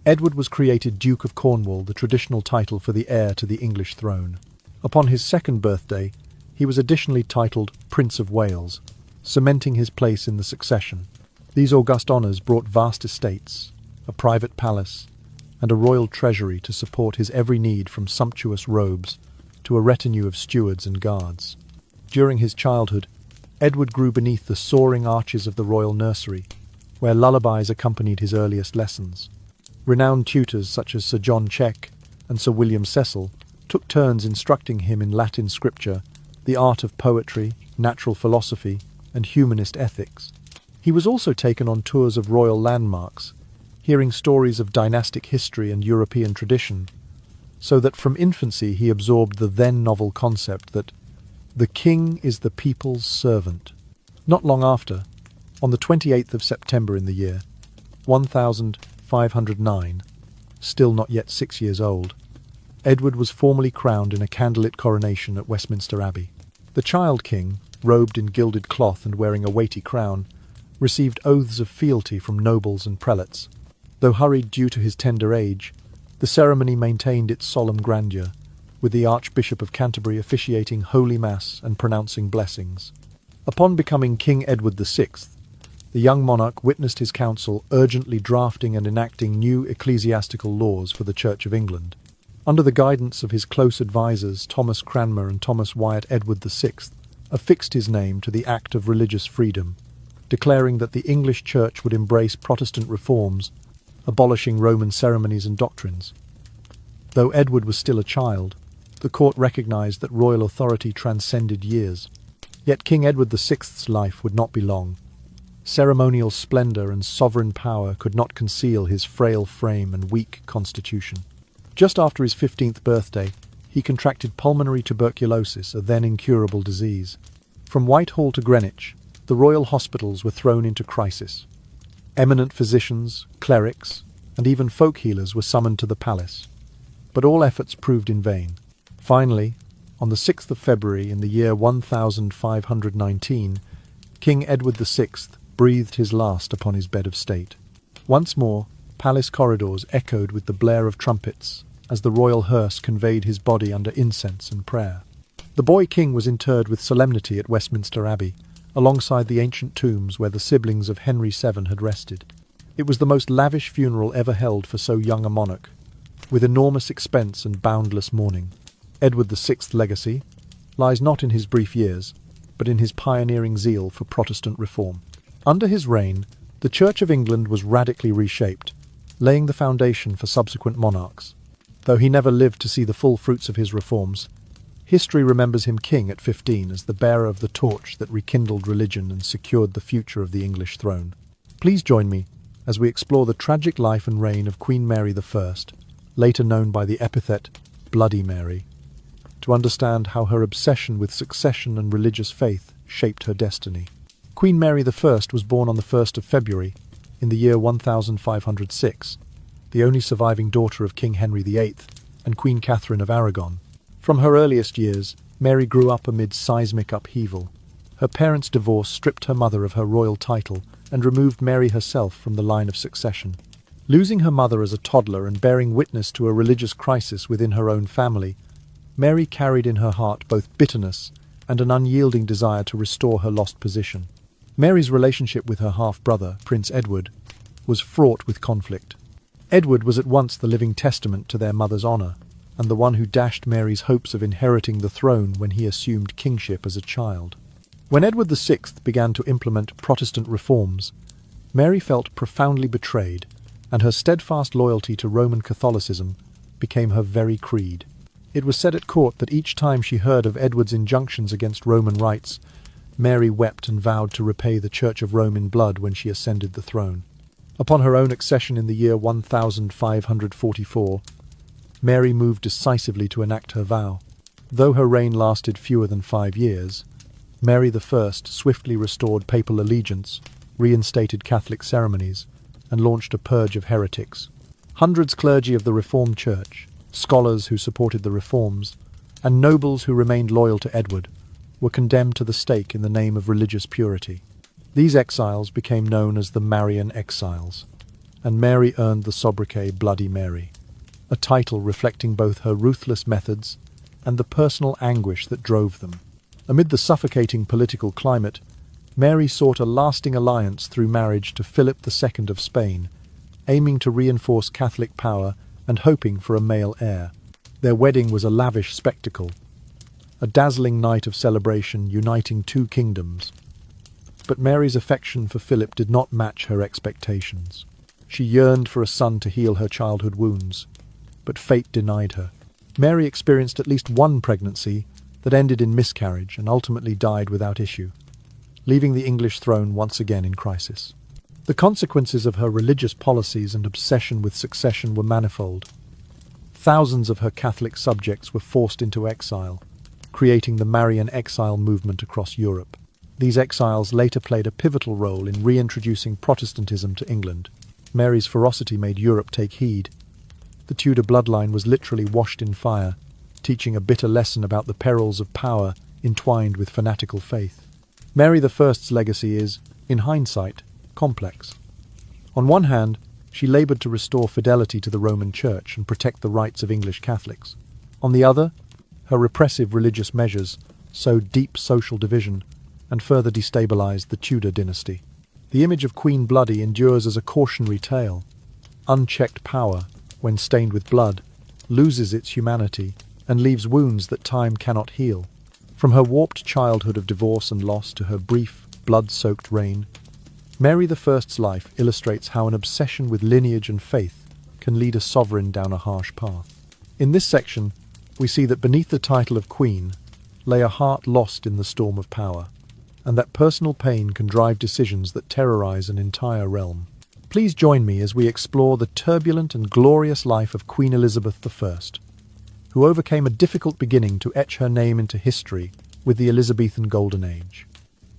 Edward was created Duke of Cornwall, the traditional title for the heir to the English throne. Upon his second birthday, He was additionally titled Prince of Wales, cementing his place in the succession. These august honours brought vast estates, a private palace, and a royal treasury to support his every need, from sumptuous robes to a retinue of stewards and guards. During his childhood, Edward grew beneath the soaring arches of the royal nursery, where lullabies accompanied his earliest lessons. Renowned tutors such as Sir John Cheke and Sir William Cecil took turns instructing him in Latin scripture, the art of poetry, natural philosophy, and humanist ethics. He was also taken on tours of royal landmarks, hearing stories of dynastic history and European tradition, so that from infancy he absorbed the then novel concept that the king is the people's servant. Not long after, on the 28th of September in the year 1509, still not yet 6 years old, Edward was formally crowned in a candlelit coronation at Westminster Abbey. The child king, robed in gilded cloth and wearing a weighty crown, received oaths of fealty from nobles and prelates. Though hurried due to his tender age, the ceremony maintained its solemn grandeur, with the Archbishop of Canterbury officiating Holy Mass and pronouncing blessings. Upon becoming King Edward VI, the young monarch witnessed his council urgently drafting and enacting new ecclesiastical laws for the Church of England. Under the guidance of his close advisers Thomas Cranmer and Thomas Wyatt, Edward VI affixed his name to the Act of Religious Freedom, declaring that the English Church would embrace Protestant reforms, abolishing Roman ceremonies and doctrines. Though Edward was still a child, the court recognised that royal authority transcended years. Yet King Edward VI's life would not be long. Ceremonial splendour and sovereign power could not conceal his frail frame and weak constitution. Just after his 15th birthday, he contracted pulmonary tuberculosis, a then incurable disease. From Whitehall to Greenwich, the royal hospitals were thrown into crisis. Eminent physicians, clerics, and even folk healers were summoned to the palace. But all efforts proved in vain. Finally, on the 6th of February in the year 1519, King Edward VI breathed his last upon his bed of state. Once more, palace corridors echoed with the blare of trumpets as the royal hearse conveyed his body under incense and prayer. The boy king was interred with solemnity at Westminster Abbey, alongside the ancient tombs where the siblings of Henry VII had rested. It was the most lavish funeral ever held for so young a monarch, with enormous expense and boundless mourning. Edward VI's legacy lies not in his brief years, but in his pioneering zeal for Protestant reform. Under his reign, the Church of England was radically reshaped, laying the foundation for subsequent monarchs. Though he never lived to see the full fruits of his reforms, history remembers him king at 15 as the bearer of the torch that rekindled religion and secured the future of the English throne. Please join me as we explore the tragic life and reign of Queen Mary I, later known by the epithet Bloody Mary, to understand how her obsession with succession and religious faith shaped her destiny. Queen Mary I was born on the 1st of February in the year 1506, the only surviving daughter of King Henry VIII and Queen Catherine of Aragon. From her earliest years, Mary grew up amid seismic upheaval. Her parents' divorce stripped her mother of her royal title and removed Mary herself from the line of succession. Losing her mother as a toddler and bearing witness to a religious crisis within her own family, Mary carried in her heart both bitterness and an unyielding desire to restore her lost position. Mary's relationship with her half-brother, Prince Edward, was fraught with conflict. Edward was at once the living testament to their mother's honour, and the one who dashed Mary's hopes of inheriting the throne when he assumed kingship as a child. When Edward VI began to implement Protestant reforms, Mary felt profoundly betrayed, and her steadfast loyalty to Roman Catholicism became her very creed. It was said at court that each time she heard of Edward's injunctions against Roman rights, Mary wept and vowed to repay the Church of Rome in blood when she ascended the throne. Upon her own accession in the year 1544, Mary moved decisively to enact her vow. Though her reign lasted fewer than 5 years, Mary I swiftly restored papal allegiance, reinstated Catholic ceremonies, and launched a purge of heretics. Hundreds clergy of the Reformed Church, scholars who supported the reforms, and nobles who remained loyal to Edward were condemned to the stake in the name of religious purity. These exiles became known as the Marian Exiles, and Mary earned the sobriquet Bloody Mary, a title reflecting both her ruthless methods and the personal anguish that drove them. Amid the suffocating political climate, Mary sought a lasting alliance through marriage to Philip II of Spain, aiming to reinforce Catholic power and hoping for a male heir. Their wedding was a lavish spectacle, a dazzling night of celebration uniting two kingdoms. But Mary's affection for Philip did not match her expectations. She yearned for a son to heal her childhood wounds, but fate denied her. Mary experienced at least one pregnancy that ended in miscarriage and ultimately died without issue, leaving the English throne once again in crisis. The consequences of her religious policies and obsession with succession were manifold. Thousands of her Catholic subjects were forced into exile, creating the Marian exile movement across Europe. These exiles later played a pivotal role in reintroducing Protestantism to England. Mary's ferocity made Europe take heed. The Tudor bloodline was literally washed in fire, teaching a bitter lesson about the perils of power entwined with fanatical faith. Mary I's legacy is, in hindsight, complex. On one hand, she laboured to restore fidelity to the Roman Church and protect the rights of English Catholics. On the other, her repressive religious measures sowed deep social division and further destabilised the Tudor dynasty. The image of Queen Bloody endures as a cautionary tale. Unchecked power, when stained with blood, loses its humanity and leaves wounds that time cannot heal. From her warped childhood of divorce and loss to her brief, blood-soaked reign, Mary I's life illustrates how an obsession with lineage and faith can lead a sovereign down a harsh path. In this section, we see that beneath the title of Queen lay a heart lost in the storm of power, and that personal pain can drive decisions that terrorize an entire realm. Please join me as we explore the turbulent and glorious life of Queen Elizabeth I, who overcame a difficult beginning to etch her name into history with the Elizabethan Golden Age.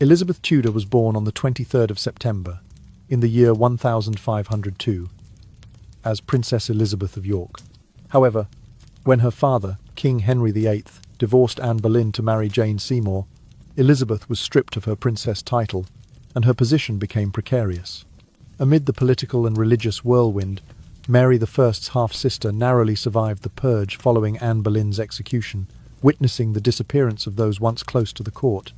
Elizabeth Tudor was born on the 23rd of September, in the year 1502, as Princess Elizabeth of York. However, when her father, King Henry VIII, divorced Anne Boleyn to marry Jane Seymour, Elizabeth was stripped of her princess title, and her position became precarious. Amid the political and religious whirlwind, Mary I's half-sister narrowly survived the purge following Anne Boleyn's execution, witnessing the disappearance of those once close to the court.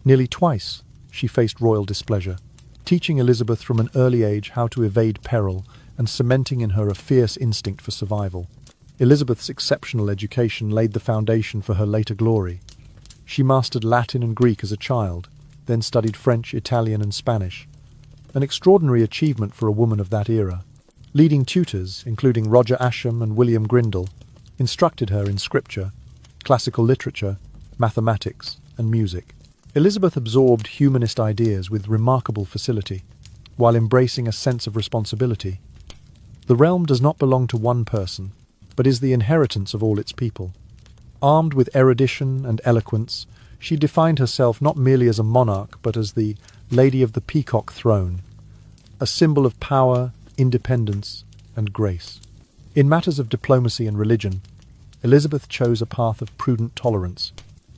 Nearly twice, she faced royal displeasure, teaching Elizabeth from an early age how to evade peril and cementing in her a fierce instinct for survival. Elizabeth's exceptional education laid the foundation for her later glory. She mastered Latin and Greek as a child, then studied French, Italian and Spanish, an extraordinary achievement for a woman of that era. Leading tutors, including Roger Ascham and William Grindal, instructed her in scripture, classical literature, mathematics and music. Elizabeth absorbed humanist ideas with remarkable facility, while embracing a sense of responsibility. The realm does not belong to one person, but is the inheritance of all its people. Armed with erudition and eloquence, she defined herself not merely as a monarch, but as the Lady of the Peacock Throne, a symbol of power, independence, and grace. In matters of diplomacy and religion, Elizabeth chose a path of prudent tolerance.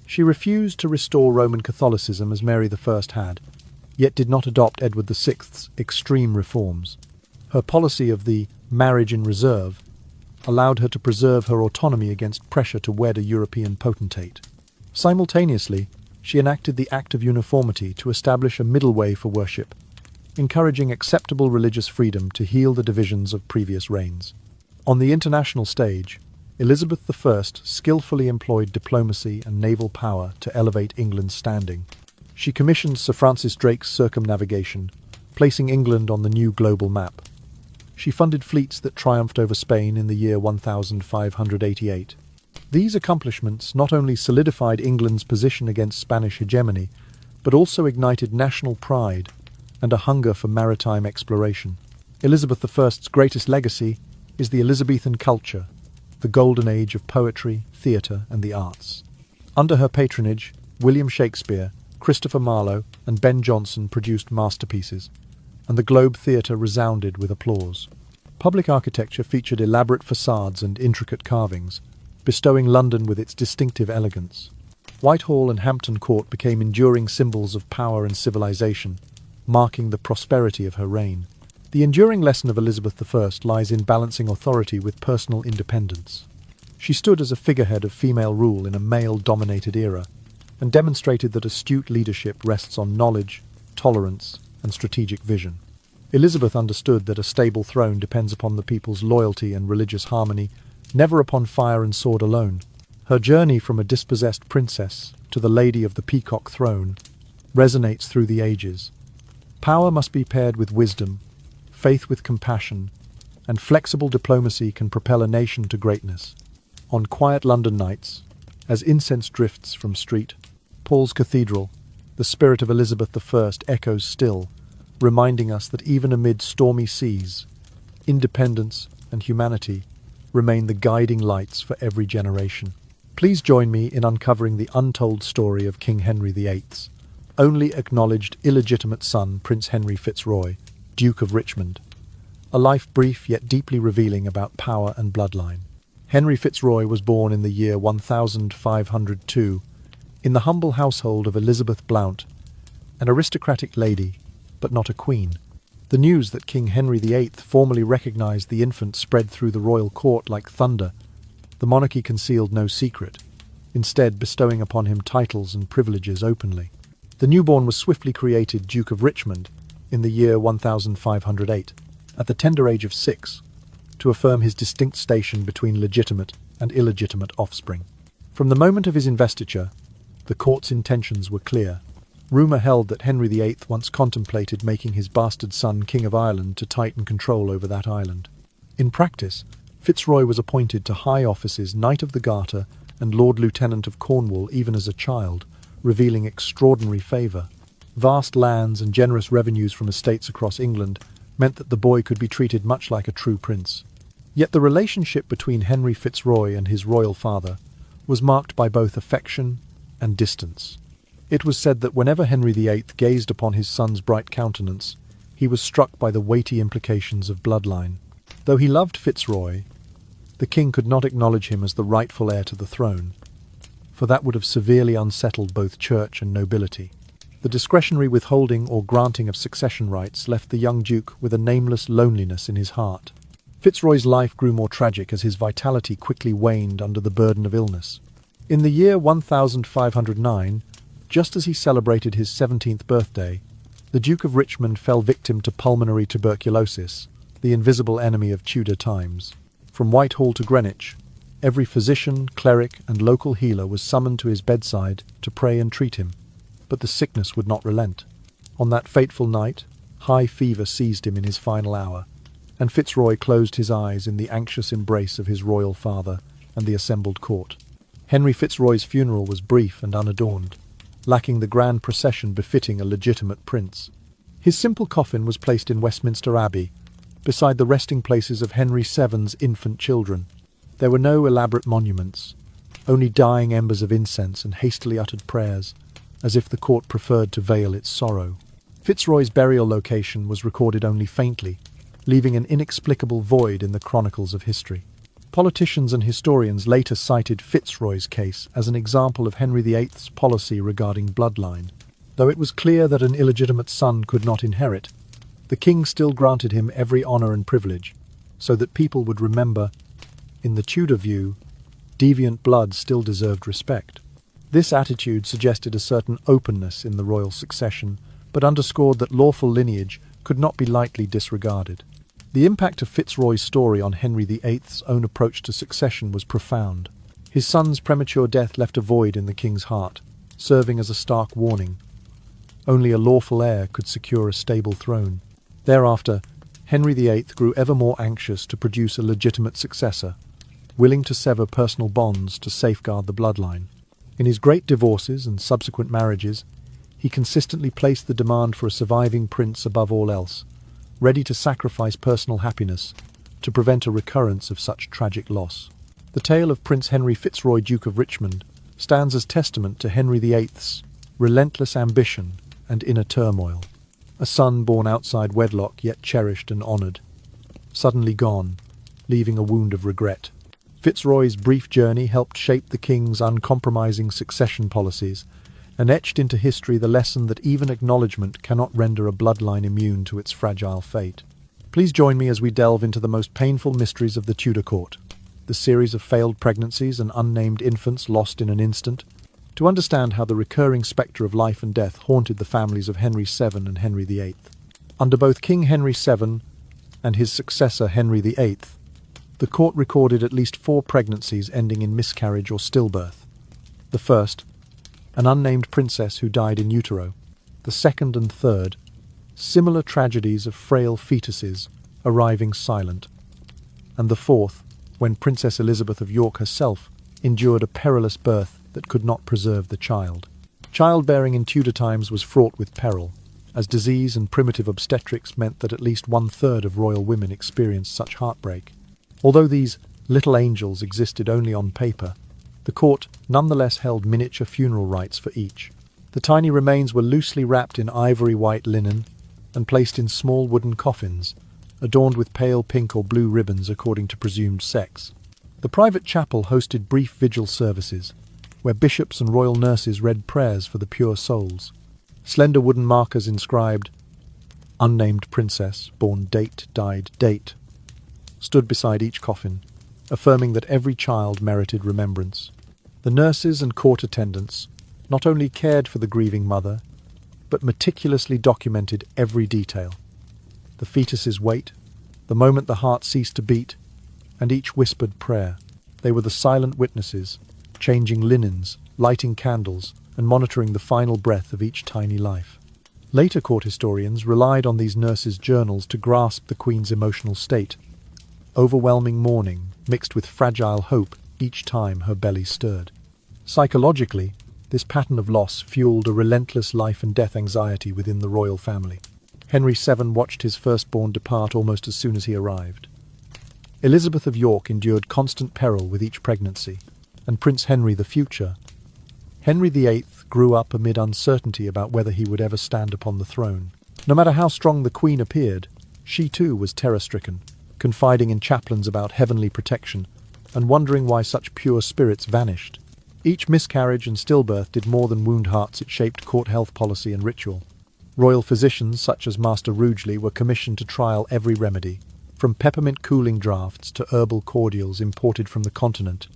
She refused to restore Roman Catholicism as Mary I had, yet did not adopt Edward VI's extreme reforms. Her policy of the marriage in reserve allowed her to preserve her autonomy against pressure to wed a European potentate. Simultaneously, she enacted the Act of Uniformity to establish a middle way for worship, encouraging acceptable religious freedom to heal the divisions of previous reigns. On the international stage, Elizabeth I skillfully employed diplomacy and naval power to elevate England's standing. She commissioned Sir Francis Drake's circumnavigation, placing England on the new global map. She funded fleets that triumphed over Spain in the year 1588. These accomplishments not only solidified England's position against Spanish hegemony, but also ignited national pride and a hunger for maritime exploration. Elizabeth I's greatest legacy is the Elizabethan culture, the golden age of poetry, theatre and the arts. Under her patronage, William Shakespeare, Christopher Marlowe and Ben Jonson produced masterpieces, and the Globe Theatre resounded with applause. Public architecture featured elaborate facades and intricate carvings, bestowing London with its distinctive elegance. Whitehall and Hampton Court became enduring symbols of power and civilization, marking the prosperity of her reign. The enduring lesson of Elizabeth I lies in balancing authority with personal independence. She stood as a figurehead of female rule in a male-dominated era, and demonstrated that astute leadership rests on knowledge, tolerance, and strategic vision. Elizabeth understood that a stable throne depends upon the people's loyalty and religious harmony, never upon fire and sword alone. Her journey from a dispossessed princess to the Lady of the Peacock Throne resonates through the ages. Power must be paired with wisdom, faith with compassion, and flexible diplomacy can propel a nation to greatness. On quiet London nights, as incense drifts from St. Paul's Cathedral, the spirit of Elizabeth I echoes still, reminding us that even amid stormy seas, independence and humanity remain the guiding lights for every generation. Please join me in uncovering the untold story of King Henry VIII's only acknowledged illegitimate son, Prince Henry Fitzroy, Duke of Richmond. A life brief yet deeply revealing about power and bloodline. Henry Fitzroy was born in the year 1502 in the humble household of Elizabeth Blount, an aristocratic lady, but not a queen. The news that King Henry VIII formally recognized the infant spread through the royal court like thunder. The monarchy concealed no secret, instead bestowing upon him titles and privileges openly. The newborn was swiftly created Duke of Richmond in the year 1508, at the tender age of 6, to affirm his distinct station between legitimate and illegitimate offspring. From the moment of his investiture, the court's intentions were clear. Rumour held that Henry VIII once contemplated making his bastard son King of Ireland to tighten control over that island. In practice, Fitzroy was appointed to high offices, Knight of the Garter and Lord Lieutenant of Cornwall even as a child, revealing extraordinary favour. Vast lands and generous revenues from estates across England meant that the boy could be treated much like a true prince. Yet the relationship between Henry Fitzroy and his royal father was marked by both affection and distance. It was said that whenever Henry VIII gazed upon his son's bright countenance, he was struck by the weighty implications of bloodline. Though he loved Fitzroy, the king could not acknowledge him as the rightful heir to the throne, for that would have severely unsettled both church and nobility. The discretionary withholding or granting of succession rights left the young duke with a nameless loneliness in his heart. Fitzroy's life grew more tragic as his vitality quickly waned under the burden of illness. In the year 1509, just as he celebrated his 17th birthday, the Duke of Richmond fell victim to pulmonary tuberculosis, the invisible enemy of Tudor times. From Whitehall to Greenwich, every physician, cleric, and local healer was summoned to his bedside to pray and treat him, but the sickness would not relent. On that fateful night, high fever seized him in his final hour, and Fitzroy closed his eyes in the anxious embrace of his royal father and the assembled court. Henry Fitzroy's funeral was brief and unadorned, lacking the grand procession befitting a legitimate prince. His simple coffin was placed in Westminster Abbey, beside the resting places of Henry VII's infant children. There were no elaborate monuments, only dying embers of incense and hastily uttered prayers, as if the court preferred to veil its sorrow. Fitzroy's burial location was recorded only faintly, leaving an inexplicable void in the chronicles of history. Politicians and historians later cited Fitzroy's case as an example of Henry VIII's policy regarding bloodline. Though it was clear that an illegitimate son could not inherit, the king still granted him every honour and privilege, so that people would remember, in the Tudor view, deviant blood still deserved respect. This attitude suggested a certain openness in the royal succession, but underscored that lawful lineage could not be lightly disregarded. The impact of Fitzroy's story on Henry VIII's own approach to succession was profound. His son's premature death left a void in the king's heart, serving as a stark warning. Only a lawful heir could secure a stable throne. Thereafter, Henry VIII grew ever more anxious to produce a legitimate successor, willing to sever personal bonds to safeguard the bloodline. In his great divorces and subsequent marriages, he consistently placed the demand for a surviving prince above all else, ready to sacrifice personal happiness to prevent a recurrence of such tragic loss. The tale of Prince Henry Fitzroy, Duke of Richmond, stands as testament to Henry VIII's relentless ambition and inner turmoil. A son born outside wedlock yet cherished and honoured, suddenly gone, leaving a wound of regret. Fitzroy's brief journey helped shape the king's uncompromising succession policies and etched into history the lesson that even acknowledgement cannot render a bloodline immune to its fragile fate. Please join me as we delve into the most painful mysteries of the Tudor court, the series of failed pregnancies and unnamed infants lost in an instant, to understand how the recurring spectre of life and death haunted the families of Henry VII and Henry VIII. Under both King Henry VII and his successor Henry VIII, the court recorded at least 4 pregnancies ending in miscarriage or stillbirth. The first, an unnamed princess who died in utero. The second and third, similar tragedies of frail fetuses arriving silent. And the fourth, when Princess Elizabeth of York herself endured a perilous birth that could not preserve the child. Childbearing in Tudor times was fraught with peril, as disease and primitive obstetrics meant that at least 1/3 of royal women experienced such heartbreak. Although these little angels existed only on paper, the court nonetheless held miniature funeral rites for each. The tiny remains were loosely wrapped in ivory white linen and placed in small wooden coffins, adorned with pale pink or blue ribbons according to presumed sex. The private chapel hosted brief vigil services, where bishops and royal nurses read prayers for the pure souls. Slender wooden markers inscribed, "Unnamed Princess, born date, died date," stood beside each coffin, affirming that every child merited remembrance. The nurses and court attendants not only cared for the grieving mother, but meticulously documented every detail. The fetus's weight, the moment the heart ceased to beat, and each whispered prayer. They were the silent witnesses, changing linens, lighting candles, and monitoring the final breath of each tiny life. Later court historians relied on these nurses' journals to grasp the Queen's emotional state, overwhelming mourning mixed with fragile hope each time her belly stirred. Psychologically, this pattern of loss fueled a relentless life and death anxiety within the royal family. Henry VII watched his firstborn depart almost as soon as he arrived. Elizabeth of York endured constant peril with each pregnancy, and Prince Henry the future. Henry VIII grew up amid uncertainty about whether he would ever stand upon the throne. No matter how strong the Queen appeared, she too was terror-stricken, confiding in chaplains about heavenly protection and wondering why such pure spirits vanished. Each miscarriage and stillbirth did more than wound hearts, it shaped court health policy and ritual. Royal physicians such as Master Rugeley were commissioned to trial every remedy, from peppermint cooling draughts to herbal cordials imported from the continent,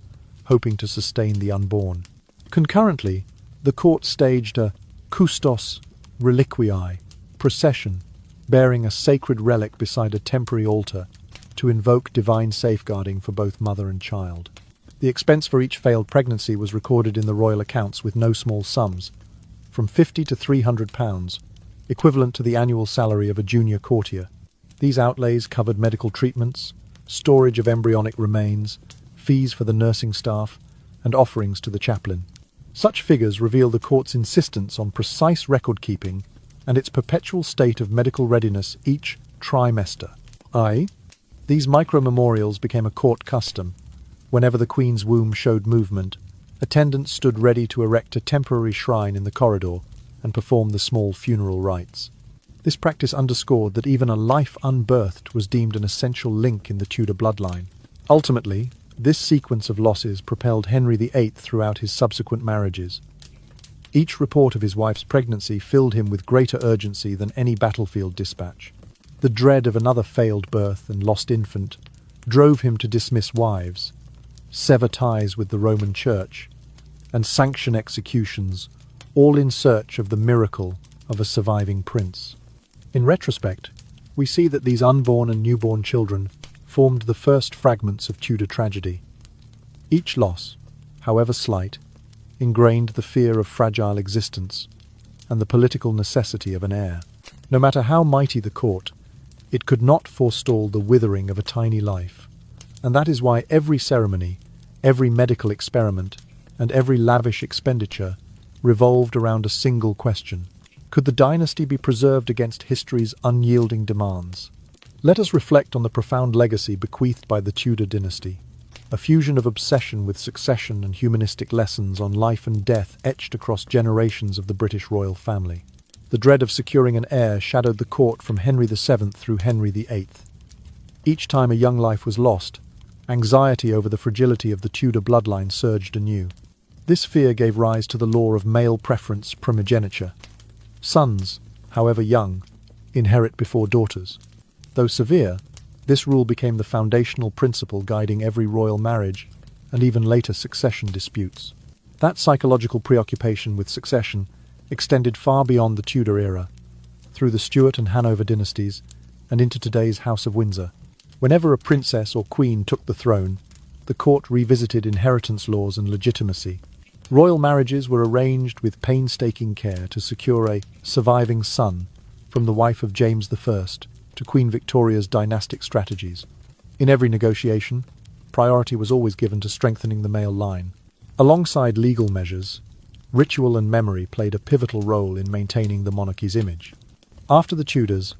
hoping to sustain the unborn. Concurrently, the court staged a custos reliquiae procession, bearing a sacred relic beside a temporary altar to invoke divine safeguarding for both mother and child. The expense for each failed pregnancy was recorded in the royal accounts with no small sums, from £50 to £300, equivalent to the annual salary of a junior courtier. These outlays covered medical treatments, storage of embryonic remains, fees for the nursing staff, and offerings to the chaplain. Such figures reveal the court's insistence on precise record-keeping and its perpetual state of medical readiness each trimester. These micro-memorials became a court custom. Whenever the Queen's womb showed movement, attendants stood ready to erect a temporary shrine in the corridor and perform the small funeral rites. This practice underscored that even a life unbirthed was deemed an essential link in the Tudor bloodline. Ultimately, this sequence of losses propelled Henry VIII throughout his subsequent marriages. Each report of his wife's pregnancy filled him with greater urgency than any battlefield dispatch. The dread of another failed birth and lost infant drove him to dismiss wives, sever ties with the Roman Church, and sanction executions, all in search of the miracle of a surviving prince. In retrospect, we see that these unborn and newborn children formed the first fragments of Tudor tragedy. Each loss, however slight, ingrained the fear of fragile existence and the political necessity of an heir. No matter how mighty the court, it could not forestall the withering of a tiny life, and that is why every ceremony, every medical experiment, and every lavish expenditure revolved around a single question: could the dynasty be preserved against history's unyielding demands? Let us reflect on the profound legacy bequeathed by the Tudor dynasty, a fusion of obsession with succession and humanistic lessons on life and death etched across generations of the British royal family. The dread of securing an heir shadowed the court from Henry VII through Henry VIII. Each time a young life was lost, anxiety over the fragility of the Tudor bloodline surged anew. This fear gave rise to the law of male preference primogeniture. Sons, however young, inherit before daughters. Though severe, this rule became the foundational principle guiding every royal marriage and even later succession disputes. That psychological preoccupation with succession extended far beyond the Tudor era, through the Stuart and Hanover dynasties, and into today's House of Windsor. Whenever a princess or queen took the throne, the court revisited inheritance laws and legitimacy. Royal marriages were arranged with painstaking care to secure a surviving son, from the wife of James I to Queen Victoria's dynastic strategies. In every negotiation, priority was always given to strengthening the male line. Alongside legal measures, ritual and memory played a pivotal role in maintaining the monarchy's image. After the Tudors,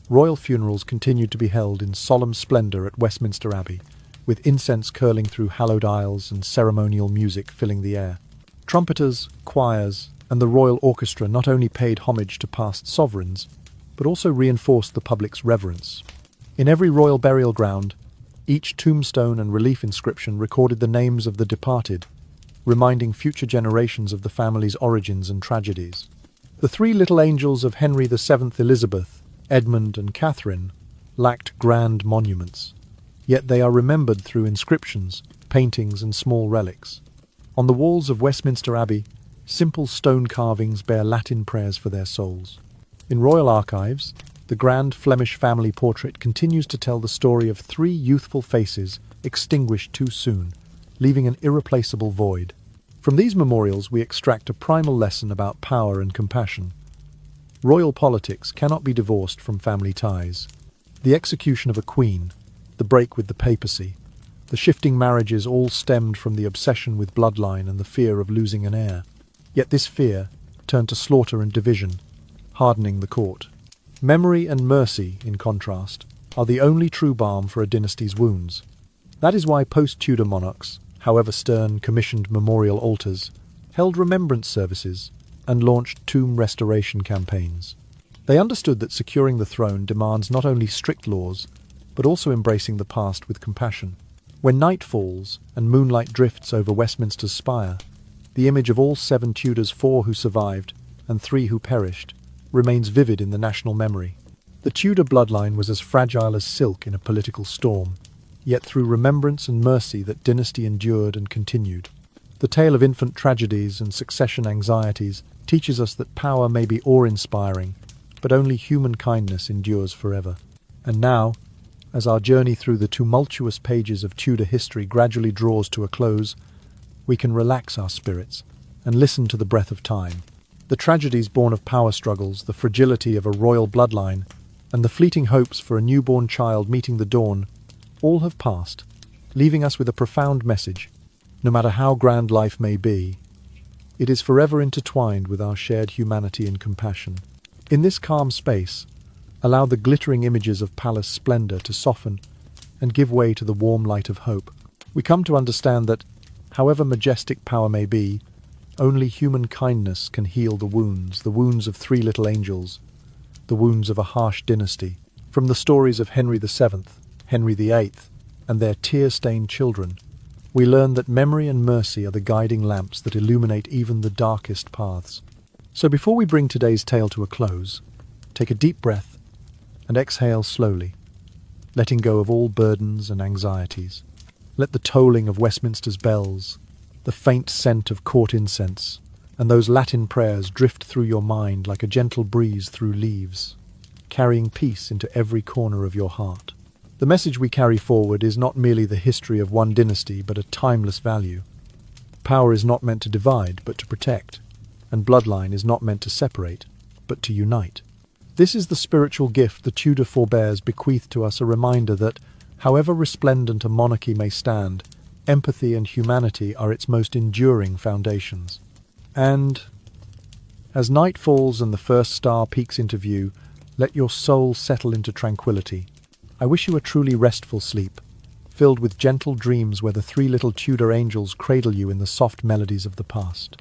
royal funerals continued to be held in solemn splendour at Westminster Abbey, with incense curling through hallowed aisles and ceremonial music filling the air. Trumpeters, choirs, and the royal orchestra not only paid homage to past sovereigns, but also reinforced the public's reverence. In every royal burial ground, each tombstone and relief inscription recorded the names of the departed, reminding future generations of the family's origins and tragedies. The three little angels of Henry VII, Elizabeth, Edmund, and Catherine lacked grand monuments, yet they are remembered through inscriptions, paintings, and small relics. On the walls of Westminster Abbey, simple stone carvings bear Latin prayers for their souls. In royal archives, the grand Flemish family portrait continues to tell the story of three youthful faces extinguished too soon, leaving an irreplaceable void. From these memorials we extract a primal lesson about power and compassion. Royal politics cannot be divorced from family ties. The execution of a queen, the break with the papacy, the shifting marriages all stemmed from the obsession with bloodline and the fear of losing an heir. Yet this fear turned to slaughter and division, hardening the court. Memory and mercy, in contrast, are the only true balm for a dynasty's wounds. That is why post-Tudor monarchs, however stern, commissioned memorial altars, held remembrance services, and launched tomb restoration campaigns. They understood that securing the throne demands not only strict laws, but also embracing the past with compassion. When night falls and moonlight drifts over Westminster's spire, the image of all 7 Tudors, 4 who survived and 3 who perished, remains vivid in the national memory. The Tudor bloodline was as fragile as silk in a political storm, yet through remembrance and mercy that dynasty endured and continued. The tale of infant tragedies and succession anxieties teaches us that power may be awe-inspiring, but only human kindness endures forever. And now, as our journey through the tumultuous pages of Tudor history gradually draws to a close, we can relax our spirits and listen to the breath of time. The tragedies born of power struggles, the fragility of a royal bloodline, and the fleeting hopes for a newborn child meeting the dawn, all have passed, leaving us with a profound message. No matter how grand life may be, it is forever intertwined with our shared humanity and compassion. In this calm space, allow the glittering images of palace splendor to soften and give way to the warm light of hope. We come to understand that, however majestic power may be, only human kindness can heal the wounds of 3 little angels, the wounds of a harsh dynasty. From the stories of Henry VII, Henry VIII, and their tear-stained children, we learn that memory and mercy are the guiding lamps that illuminate even the darkest paths. So before we bring today's tale to a close, take a deep breath and exhale slowly, letting go of all burdens and anxieties. Let the tolling of Westminster's bells, the faint scent of court incense, and those Latin prayers drift through your mind like a gentle breeze through leaves, carrying peace into every corner of your heart. The message we carry forward is not merely the history of one dynasty, but a timeless value. Power is not meant to divide, but to protect, and bloodline is not meant to separate, but to unite. This is the spiritual gift the Tudor forebears bequeath to us, a reminder that, however resplendent a monarchy may stand, empathy and humanity are its most enduring foundations. And, as night falls and the first star peeks into view, let your soul settle into tranquility. I wish you a truly restful sleep, filled with gentle dreams where the 3 little Tudor angels cradle you in the soft melodies of the past.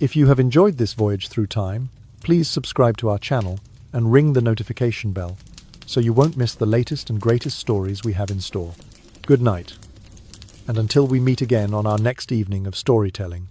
If you have enjoyed this voyage through time, please subscribe to our channel and ring the notification bell so you won't miss the latest and greatest stories we have in store. Good night, and until we meet again on our next evening of storytelling.